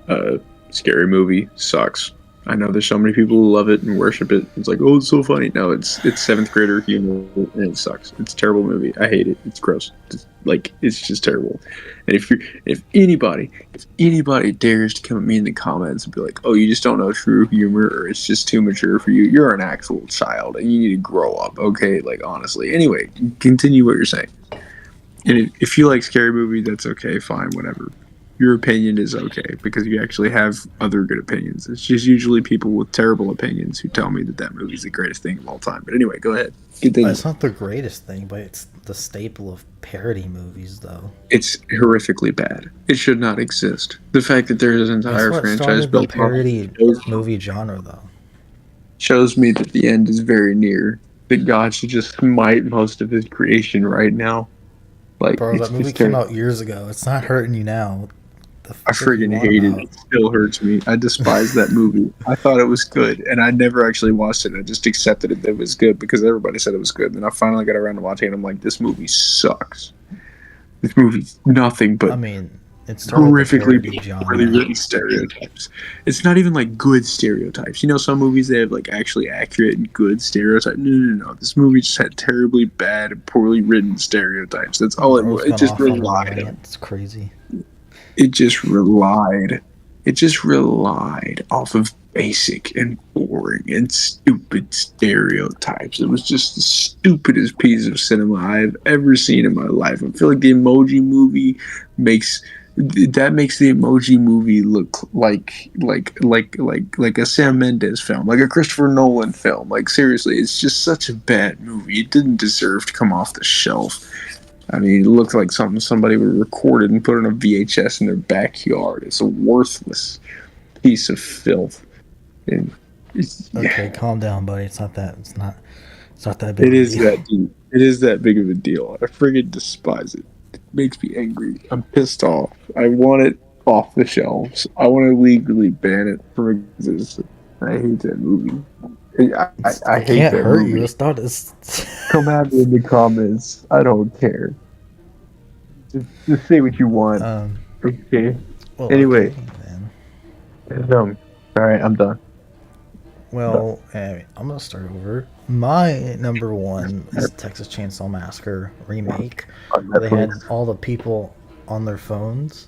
[SPEAKER 2] Uh, Scary Movie sucks. I know there's so many people who love it and worship it. It's like, oh, it's so funny. No, it's seventh grader humor and it sucks. It's a terrible movie. I hate it. It's gross. It's just terrible. And if anybody dares to come at me in the comments and be like, oh, you just don't know true humor or it's just too mature for you, you're an actual child and you need to grow up. Okay, like honestly. Anyway, continue what you're saying. And if you like Scary Movie, that's okay, fine, whatever. Your opinion is okay because you actually have other good opinions. It's just usually people with terrible opinions who tell me that that movie's the greatest thing of all time. But anyway, go ahead. Continue.
[SPEAKER 1] It's not the greatest thing, but it's the staple of parody movies, though.
[SPEAKER 2] It's horrifically bad. It should not exist. The fact that there's an
[SPEAKER 1] It's
[SPEAKER 2] entire
[SPEAKER 1] what
[SPEAKER 2] franchise
[SPEAKER 1] started the
[SPEAKER 2] built on
[SPEAKER 1] parody
[SPEAKER 2] it
[SPEAKER 1] movie genre, though.
[SPEAKER 2] shows me that the end is very near. That God should just smite most of his creation right now. Like,
[SPEAKER 1] Bro,
[SPEAKER 2] it's
[SPEAKER 1] that movie
[SPEAKER 2] just
[SPEAKER 1] came
[SPEAKER 2] terrible.
[SPEAKER 1] out years ago. It's not hurting you now. What the
[SPEAKER 2] I
[SPEAKER 1] fuck are you
[SPEAKER 2] friggin'
[SPEAKER 1] on
[SPEAKER 2] hate it.
[SPEAKER 1] about?
[SPEAKER 2] It still hurts me. I despise that movie. I thought it was good, and I never actually watched it. I just accepted it that it was good because everybody said it was good. And then I finally got around to watching it. I'm like, this movie sucks. This movie's nothing
[SPEAKER 1] I
[SPEAKER 2] but
[SPEAKER 1] mean, it started the
[SPEAKER 2] horrifically
[SPEAKER 1] parody
[SPEAKER 2] poorly
[SPEAKER 1] genre.
[SPEAKER 2] written stereotypes. It's not even like good stereotypes. You know, some movies they have like actually accurate and good stereotypes. No. This movie just had terribly bad and poorly written stereotypes. That's all it was.
[SPEAKER 1] Bro's
[SPEAKER 2] It
[SPEAKER 1] gone
[SPEAKER 2] just
[SPEAKER 1] off on a
[SPEAKER 2] relied on.
[SPEAKER 1] rant. It's crazy.
[SPEAKER 2] it just relied it just relied off of basic and boring and stupid stereotypes. It was just the stupidest piece of cinema I've ever seen in my life. I feel like the Emoji Movie makes makes the Emoji Movie look like a Sam Mendes film, like a Christopher Nolan film. Like seriously, it's just such a bad movie. It didn't deserve to come off the shelf. I mean, it looked like something somebody would record it and put on a VHS in their backyard. It's a worthless piece of filth. And
[SPEAKER 1] Okay,
[SPEAKER 2] yeah,
[SPEAKER 1] calm down, buddy. It's not that. It's not that big
[SPEAKER 2] it
[SPEAKER 1] of a
[SPEAKER 2] is
[SPEAKER 1] deal.
[SPEAKER 2] that deep. It is that big of a deal. I friggin' despise it. It makes me angry. I'm pissed off. I want it off the shelves. I want to legally ban it from existence. I hate that movie. I
[SPEAKER 1] It
[SPEAKER 2] hate
[SPEAKER 1] can't
[SPEAKER 2] that
[SPEAKER 1] hurt you.
[SPEAKER 2] movie.
[SPEAKER 1] It's not. It's.
[SPEAKER 2] Come at me in the comments. I don't care. Just say what you want.
[SPEAKER 1] um.
[SPEAKER 2] Okay.
[SPEAKER 1] Well, okay
[SPEAKER 2] Anyway,
[SPEAKER 1] then.
[SPEAKER 2] all right, I'm done.
[SPEAKER 1] Well, I'm gonna start over. My number one is Texas Chainsaw Massacre remake,
[SPEAKER 2] On
[SPEAKER 1] where they had
[SPEAKER 2] Netflix.
[SPEAKER 1] all the people on their phones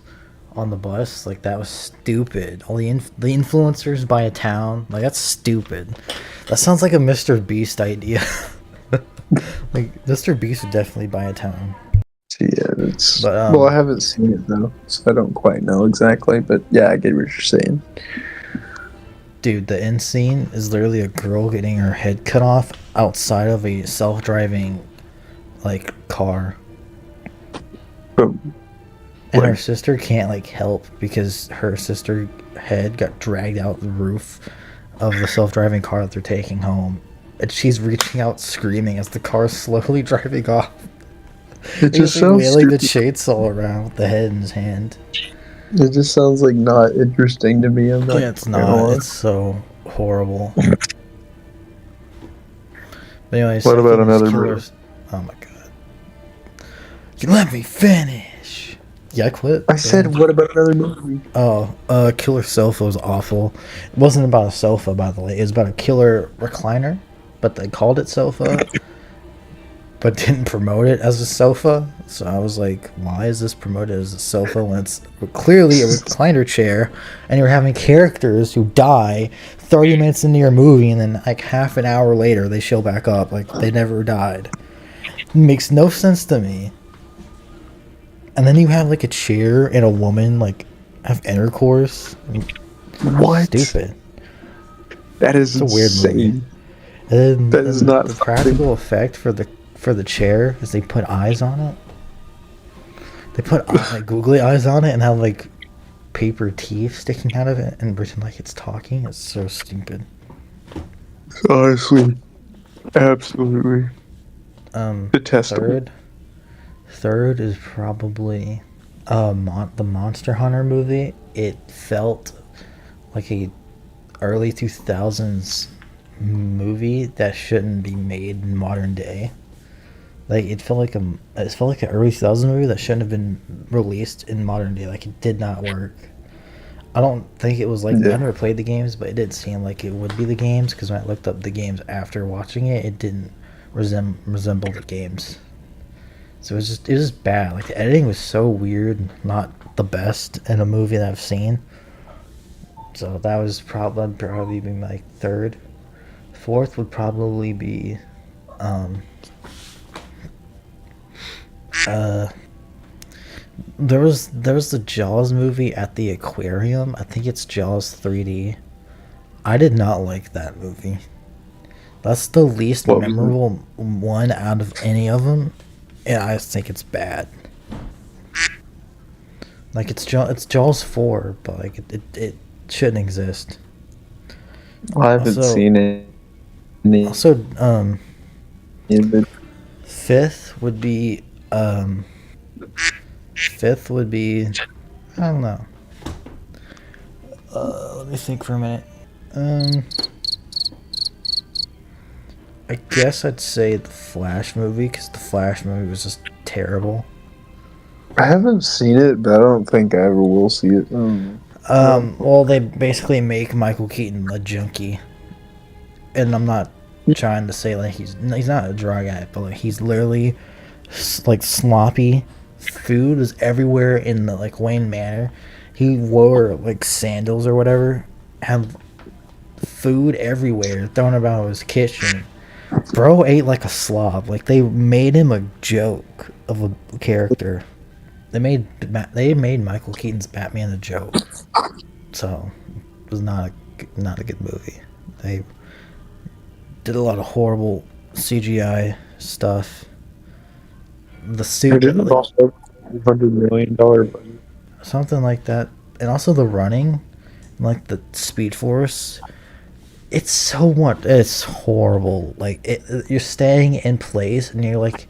[SPEAKER 1] on the bus. Like that was stupid. All the influencers buy a town. Like that's stupid. That sounds like a Mr. Beast idea. Like Mr. Beast would definitely buy a town.
[SPEAKER 2] So yeah, it's
[SPEAKER 1] But
[SPEAKER 2] well, I haven't seen it though, so I don't quite know exactly. But yeah, I get what you're saying.
[SPEAKER 1] dude, the end scene is literally a girl getting her head cut off outside of a self-driving like car,
[SPEAKER 2] But
[SPEAKER 1] and her
[SPEAKER 2] like,
[SPEAKER 1] sister can't like help because her sister head got dragged out the roof of the self-driving car that they're taking home, and she's reaching out screaming as the car's slowly driving off.
[SPEAKER 2] it
[SPEAKER 1] He's
[SPEAKER 2] just
[SPEAKER 1] like
[SPEAKER 2] sounds
[SPEAKER 1] wailing the
[SPEAKER 2] stupid.
[SPEAKER 1] chainsaw around with the head in his hand.
[SPEAKER 2] It just sounds like not interesting to me. I'm not
[SPEAKER 1] Yeah, it's
[SPEAKER 2] gonna
[SPEAKER 1] not.
[SPEAKER 2] lie.
[SPEAKER 1] It's so horrible. But anyway,
[SPEAKER 2] What about
[SPEAKER 1] second is
[SPEAKER 2] another movie?
[SPEAKER 1] Killers. Oh my god. You let me finish. Yeah, I quit.
[SPEAKER 2] I
[SPEAKER 1] Damn.
[SPEAKER 2] said, what about another movie?
[SPEAKER 1] Oh, Killer Sofa was awful. It wasn't about a sofa, by the way. It was about a killer recliner, but they called it sofa, but didn't promote it as a sofa. So I was like, why is this promoted as a sofa when it's clearly a recliner chair, and you're having characters who die 30 minutes into your movie, and then like half an hour later they show back up like they never died. It makes no sense to me. And then you have like a chair and a woman like have intercourse.
[SPEAKER 2] What?
[SPEAKER 1] Stupid.
[SPEAKER 2] That is
[SPEAKER 1] It's a weird movie.
[SPEAKER 2] insane.
[SPEAKER 1] And
[SPEAKER 2] That is
[SPEAKER 1] then
[SPEAKER 2] not
[SPEAKER 1] the
[SPEAKER 2] something.
[SPEAKER 1] practical effect for the chair is they put eyes on it. They put like googly eyes on it and have like paper teeth sticking out of it and pretend like it's talking. It's so stupid.
[SPEAKER 2] Honestly, absolutely
[SPEAKER 1] Um,
[SPEAKER 2] detestable.
[SPEAKER 1] third is probably the Monster Hunter movie. It felt like a early 2000s movie that shouldn't be made in modern day. Like it felt like an early 2000s movie that shouldn't have been released in modern day. Like it did not work. I don't think it was like I
[SPEAKER 2] Yeah.
[SPEAKER 1] never played the games, but it did seem like it would be the games because when I looked up the games after watching it, it didn't resemble the games. So it was just bad. Like the editing was so weird, not the best in a movie that I've seen. So that was probably be my third. Fourth would probably be um uh there was the Jaws movie at the aquarium. I think it's Jaws 3D. I did not like that movie. That's the least
[SPEAKER 2] What was it?
[SPEAKER 1] memorable one out of any of them, and I think it's bad. Like it's Jaws 4, but like it shouldn't exist.
[SPEAKER 2] I haven't
[SPEAKER 1] Also,
[SPEAKER 2] seen any
[SPEAKER 1] also
[SPEAKER 2] of it.
[SPEAKER 1] fifth would be um fifth would be I don't know. Let me think for a minute. Um, I guess I'd say the Flash movie because the Flash movie was just terrible.
[SPEAKER 2] I haven't seen it, but I don't think I ever will see it.
[SPEAKER 1] Well, they basically make Michael Keaton a junkie, and I'm not trying to say like he's not a drug addict, but like he's literally like sloppy. Food was everywhere in the like Wayne Manor. He wore like sandals or whatever. Had food everywhere thrown about his kitchen. Bro ate like a slob. Like they made him a joke of a character. They made Michael Keaton's Batman a joke. So it was not a good movie. They did a lot of horrible CGI stuff. The
[SPEAKER 2] It
[SPEAKER 1] suit,
[SPEAKER 2] didn't
[SPEAKER 1] like
[SPEAKER 2] also $100 million budget.
[SPEAKER 1] something like that, and also the running, like the Speed Force. It's so much. It's horrible. Like you're staying in place, and you're like,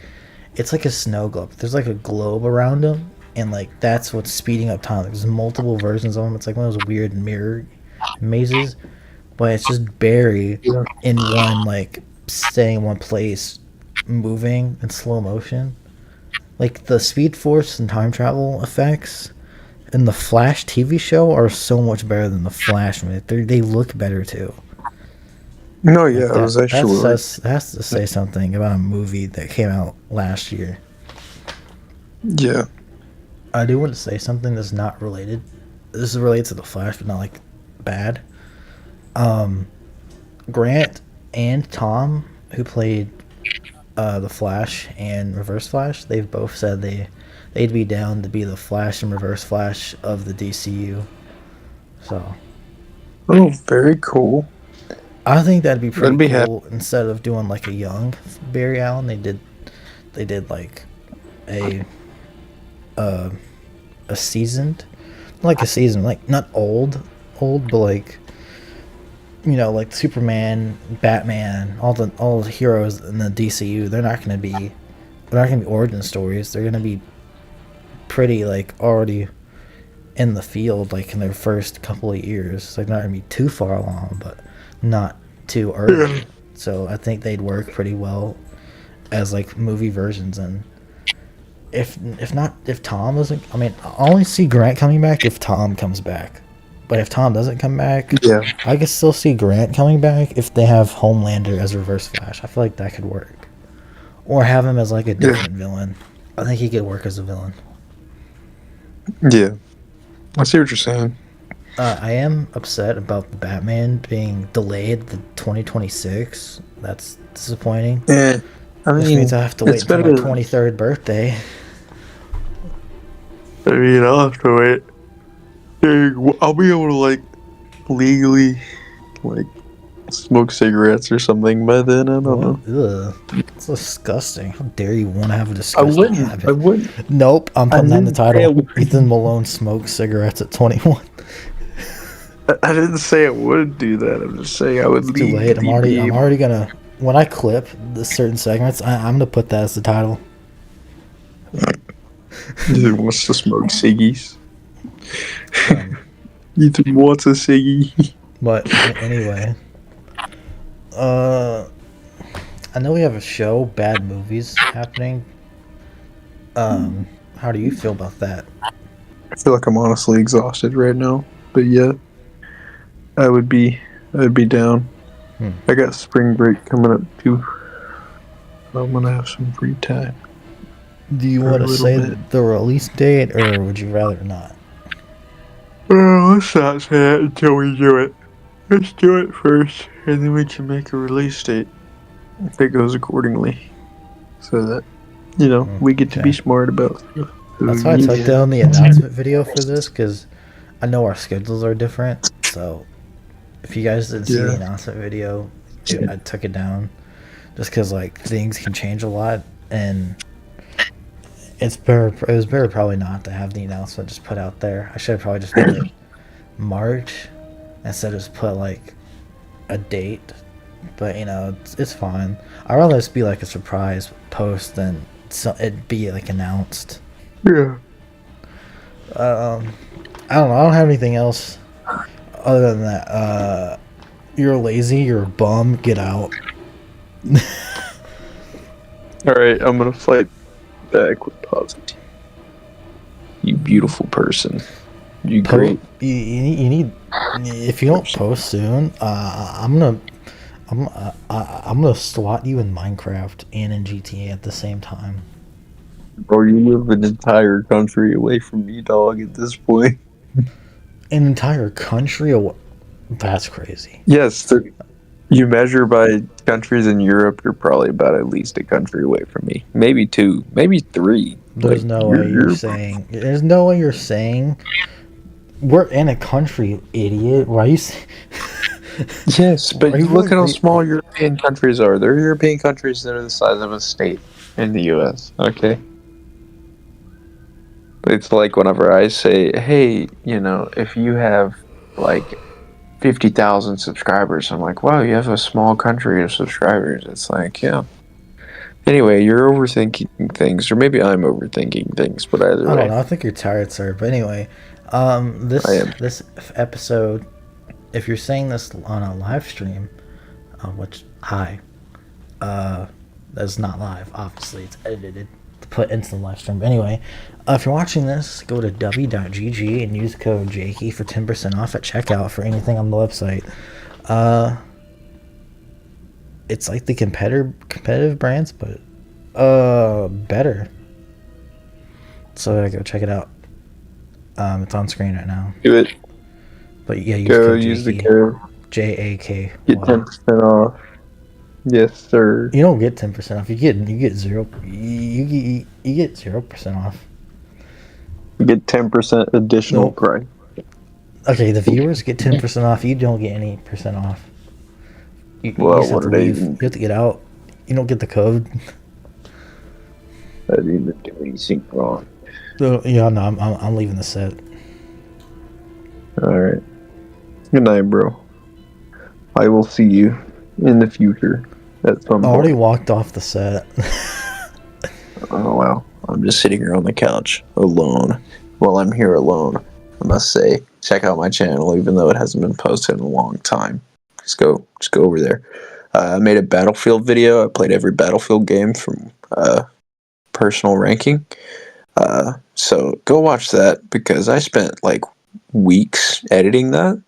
[SPEAKER 1] it's like a snow globe. There's like a globe around them, and like that's what's speeding up time. There's multiple versions of them. It's like one of those weird mirror mazes, but it's just Barry
[SPEAKER 2] Yeah.
[SPEAKER 1] in one like staying in one place, moving in slow motion. Like the Speed Force and time travel effects in the Flash TV show are so much better than the Flash movie. They look better too.
[SPEAKER 2] No,
[SPEAKER 1] Like
[SPEAKER 2] yeah, I was actually like,
[SPEAKER 1] that has to say something about a movie that came out last year.
[SPEAKER 2] yeah.
[SPEAKER 1] I do want to say something that's not related. This is related to the Flash, but not like bad. Um, Grant and Tom, who played the Flash and Reverse Flash, they've both said they'd be down to be the Flash and Reverse Flash of the DCU. So
[SPEAKER 2] Oh, very cool.
[SPEAKER 1] I think that'd be pretty
[SPEAKER 2] That'd be happy.
[SPEAKER 1] cool. Instead of doing like a young Barry Allen, they did like a uh, a seasoned, like a season, like not old, but like like Superman, Batman, all the heroes in the DCU. They're not gonna be origin stories. They're gonna be pretty like already in the field, like in their first couple of years. They're not gonna be too far along, but not too
[SPEAKER 2] Yeah.
[SPEAKER 1] early. So I think they'd work pretty well as like movie versions. And if Tom doesn't, I mean, I only see Grant coming back if Tom comes back. But if Tom doesn't come back,
[SPEAKER 2] Yeah.
[SPEAKER 1] I can still see Grant coming back if they have Homelander as Reverse Flash. I feel like that could work. Or have him as like a
[SPEAKER 2] Yeah.
[SPEAKER 1] different villain. I think he could work as a villain.
[SPEAKER 2] Yeah. I see what you're saying.
[SPEAKER 1] I am upset about the Batman being delayed to 2026. That's disappointing.
[SPEAKER 2] Yeah. I
[SPEAKER 1] This
[SPEAKER 2] mean,
[SPEAKER 1] means I have to wait
[SPEAKER 2] it's
[SPEAKER 1] until
[SPEAKER 2] better.
[SPEAKER 1] my 23rd birthday.
[SPEAKER 2] I mean, I'll have to wait. I'll be able to like legally like smoke cigarettes or something by then. I don't know.
[SPEAKER 1] Ugh. It's disgusting. How dare you want to have a
[SPEAKER 2] I
[SPEAKER 1] disgusting
[SPEAKER 2] wouldn't.
[SPEAKER 1] habit?
[SPEAKER 2] I wouldn't.
[SPEAKER 1] Nope, I'm
[SPEAKER 2] I
[SPEAKER 1] putting that in the
[SPEAKER 2] didn't say I
[SPEAKER 1] title.
[SPEAKER 2] would.
[SPEAKER 1] Ethan Malone smokes cigarettes at 21.
[SPEAKER 2] I didn't say I would do that. I'm just saying I would
[SPEAKER 1] It's too late.
[SPEAKER 2] legally be
[SPEAKER 1] I'm
[SPEAKER 2] able.
[SPEAKER 1] already gonna. When I clip the certain segments, I'm gonna put that as the title.
[SPEAKER 2] Ethan wants to smoke ciggies.
[SPEAKER 1] Um,
[SPEAKER 2] Ethan wants a ciggy.
[SPEAKER 1] but anyway, I know we have a show, Bad Movies, happening. How do you feel about that?
[SPEAKER 2] I feel like I'm honestly exhausted right now, but yeah, I would be. I'd be down. I got spring break coming up too. I'm gonna have some free time.
[SPEAKER 1] Do you
[SPEAKER 2] For a
[SPEAKER 1] want to
[SPEAKER 2] little
[SPEAKER 1] say
[SPEAKER 2] bit.
[SPEAKER 1] the release date, or would you rather not?
[SPEAKER 2] Let's not say that until we do it. Let's do it first, and then we can make a release date if it goes accordingly, so that we get to be
[SPEAKER 1] Okay.
[SPEAKER 2] smart about stuff.
[SPEAKER 1] That's why I took down the announcement video for this, because I know our schedules are different. So if you guys didn't see the
[SPEAKER 2] Yeah.
[SPEAKER 1] announcement video, I took it down just because like things can change a lot, and it was better probably not to have the announcement just put out there. I should have probably just put it March instead of just put like a date. But it's fine. I'd rather just be like a surprise post than it be like announced.
[SPEAKER 2] Yeah.
[SPEAKER 1] I don't know. I don't have anything else other than that. You're lazy. You're a bum. Get out.
[SPEAKER 2] All right, I'm gonna fight back with positive. You beautiful person. You great.
[SPEAKER 1] You need. If you don't post soon, I'm gonna swat you in Minecraft and in GTA at the same time.
[SPEAKER 2] Bro, you live an entire country away from me, dog. At this point.
[SPEAKER 1] An entire country away. That's crazy.
[SPEAKER 2] Yes, you measure by countries in Europe, you're probably about at least a country away from me. Maybe two, maybe three.
[SPEAKER 1] There's
[SPEAKER 2] Like,
[SPEAKER 1] no way you're saying. There's no way you're saying. We're in a country, you idiot. Why are you?
[SPEAKER 2] Yes, but
[SPEAKER 1] Are you
[SPEAKER 2] look at how
[SPEAKER 1] really-
[SPEAKER 2] small European countries are. They're European countries that are the size of a state in the U.S., okay? It's like whenever I say, hey, if you have, like, 50,000 subscribers, I'm like, wow, you have a small country of subscribers. It's like, yeah. Anyway, you're overthinking things, or maybe I'm overthinking things, but either
[SPEAKER 1] I
[SPEAKER 2] way.
[SPEAKER 1] don't know. I think you're tired, sir. But anyway, this
[SPEAKER 2] I am.
[SPEAKER 1] this episode, if you're saying this on a live stream, that's not live. Obviously, it's edited to put into the live stream. But anyway, if you're watching this, go to w.gg and use code Jakey for 10% off at checkout for anything on the website. It's like the competitive brands, but better. So I go check it out. It's on screen right now.
[SPEAKER 2] Do it.
[SPEAKER 1] But yeah, use
[SPEAKER 2] Go
[SPEAKER 1] code
[SPEAKER 2] use the
[SPEAKER 1] Jakey.
[SPEAKER 2] code.
[SPEAKER 1] JAKY.
[SPEAKER 2] Get 10% off. Yes, sir.
[SPEAKER 1] You don't get 10% off. You get zero. You get 0% off.
[SPEAKER 2] You get 10% additional
[SPEAKER 1] Nope.
[SPEAKER 2] price.
[SPEAKER 1] Okay, the viewers get 10% off. You don't get any percent off. You
[SPEAKER 2] Well,
[SPEAKER 1] just have
[SPEAKER 2] what
[SPEAKER 1] to
[SPEAKER 2] are they
[SPEAKER 1] leave.
[SPEAKER 2] even?
[SPEAKER 1] You have to get out. You don't get the code.
[SPEAKER 2] I didn't even do anything wrong.
[SPEAKER 1] So, yeah, no, I'm leaving the set.
[SPEAKER 2] All right. Good night, bro. I will see you in the future at some
[SPEAKER 1] I already
[SPEAKER 2] point.
[SPEAKER 1] walked off the set.
[SPEAKER 2] Oh wow. I'm just sitting here on the couch alone. Well, I'm here alone. I must say, check out my channel, even though it hasn't been posted in a long time. Just go over there. I made a Battlefield video. I played every Battlefield game from personal ranking. So go watch that because I spent like weeks editing that,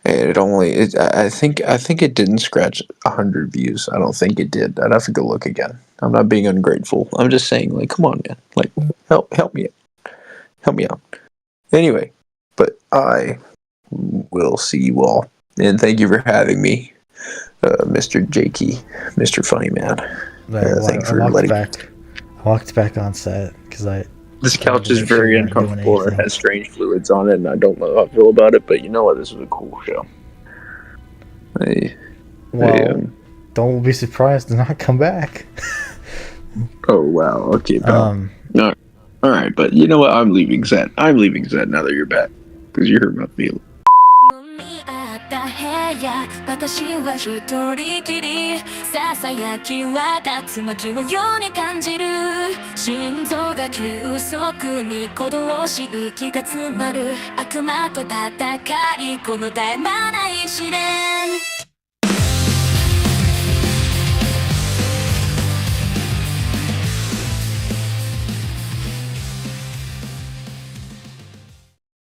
[SPEAKER 2] and I think it didn't scratch 100 views. I don't think it did. I'd have to go look again. I'm not being ungrateful. I'm just saying, like, come on, man. Like, help me out. Anyway, but I will see you all, and thank you for having me, Mr. Jakey, Mr. Funny Man. Thank you for letting.
[SPEAKER 1] I walked back on set because I
[SPEAKER 2] This
[SPEAKER 1] wanted
[SPEAKER 2] couch
[SPEAKER 1] to
[SPEAKER 2] is
[SPEAKER 1] make sure
[SPEAKER 2] very
[SPEAKER 1] you weren't doing
[SPEAKER 2] uncomfortable. It
[SPEAKER 1] anything.
[SPEAKER 2] has strange fluids on it, and I don't know how I feel about it. But you know what? This was a cool show.
[SPEAKER 1] Well, don't be surprised to not come back.
[SPEAKER 2] Oh wow. Okay, pal. All right, but you know what? I'm leaving set. I'm leaving set now that you're back because you hurt my feelings.
[SPEAKER 3] った部屋私は一人きりささやきは竜巻のように感じる心臓が急速に鼓動し息が詰まる悪魔と戦いこの絶え間ない試練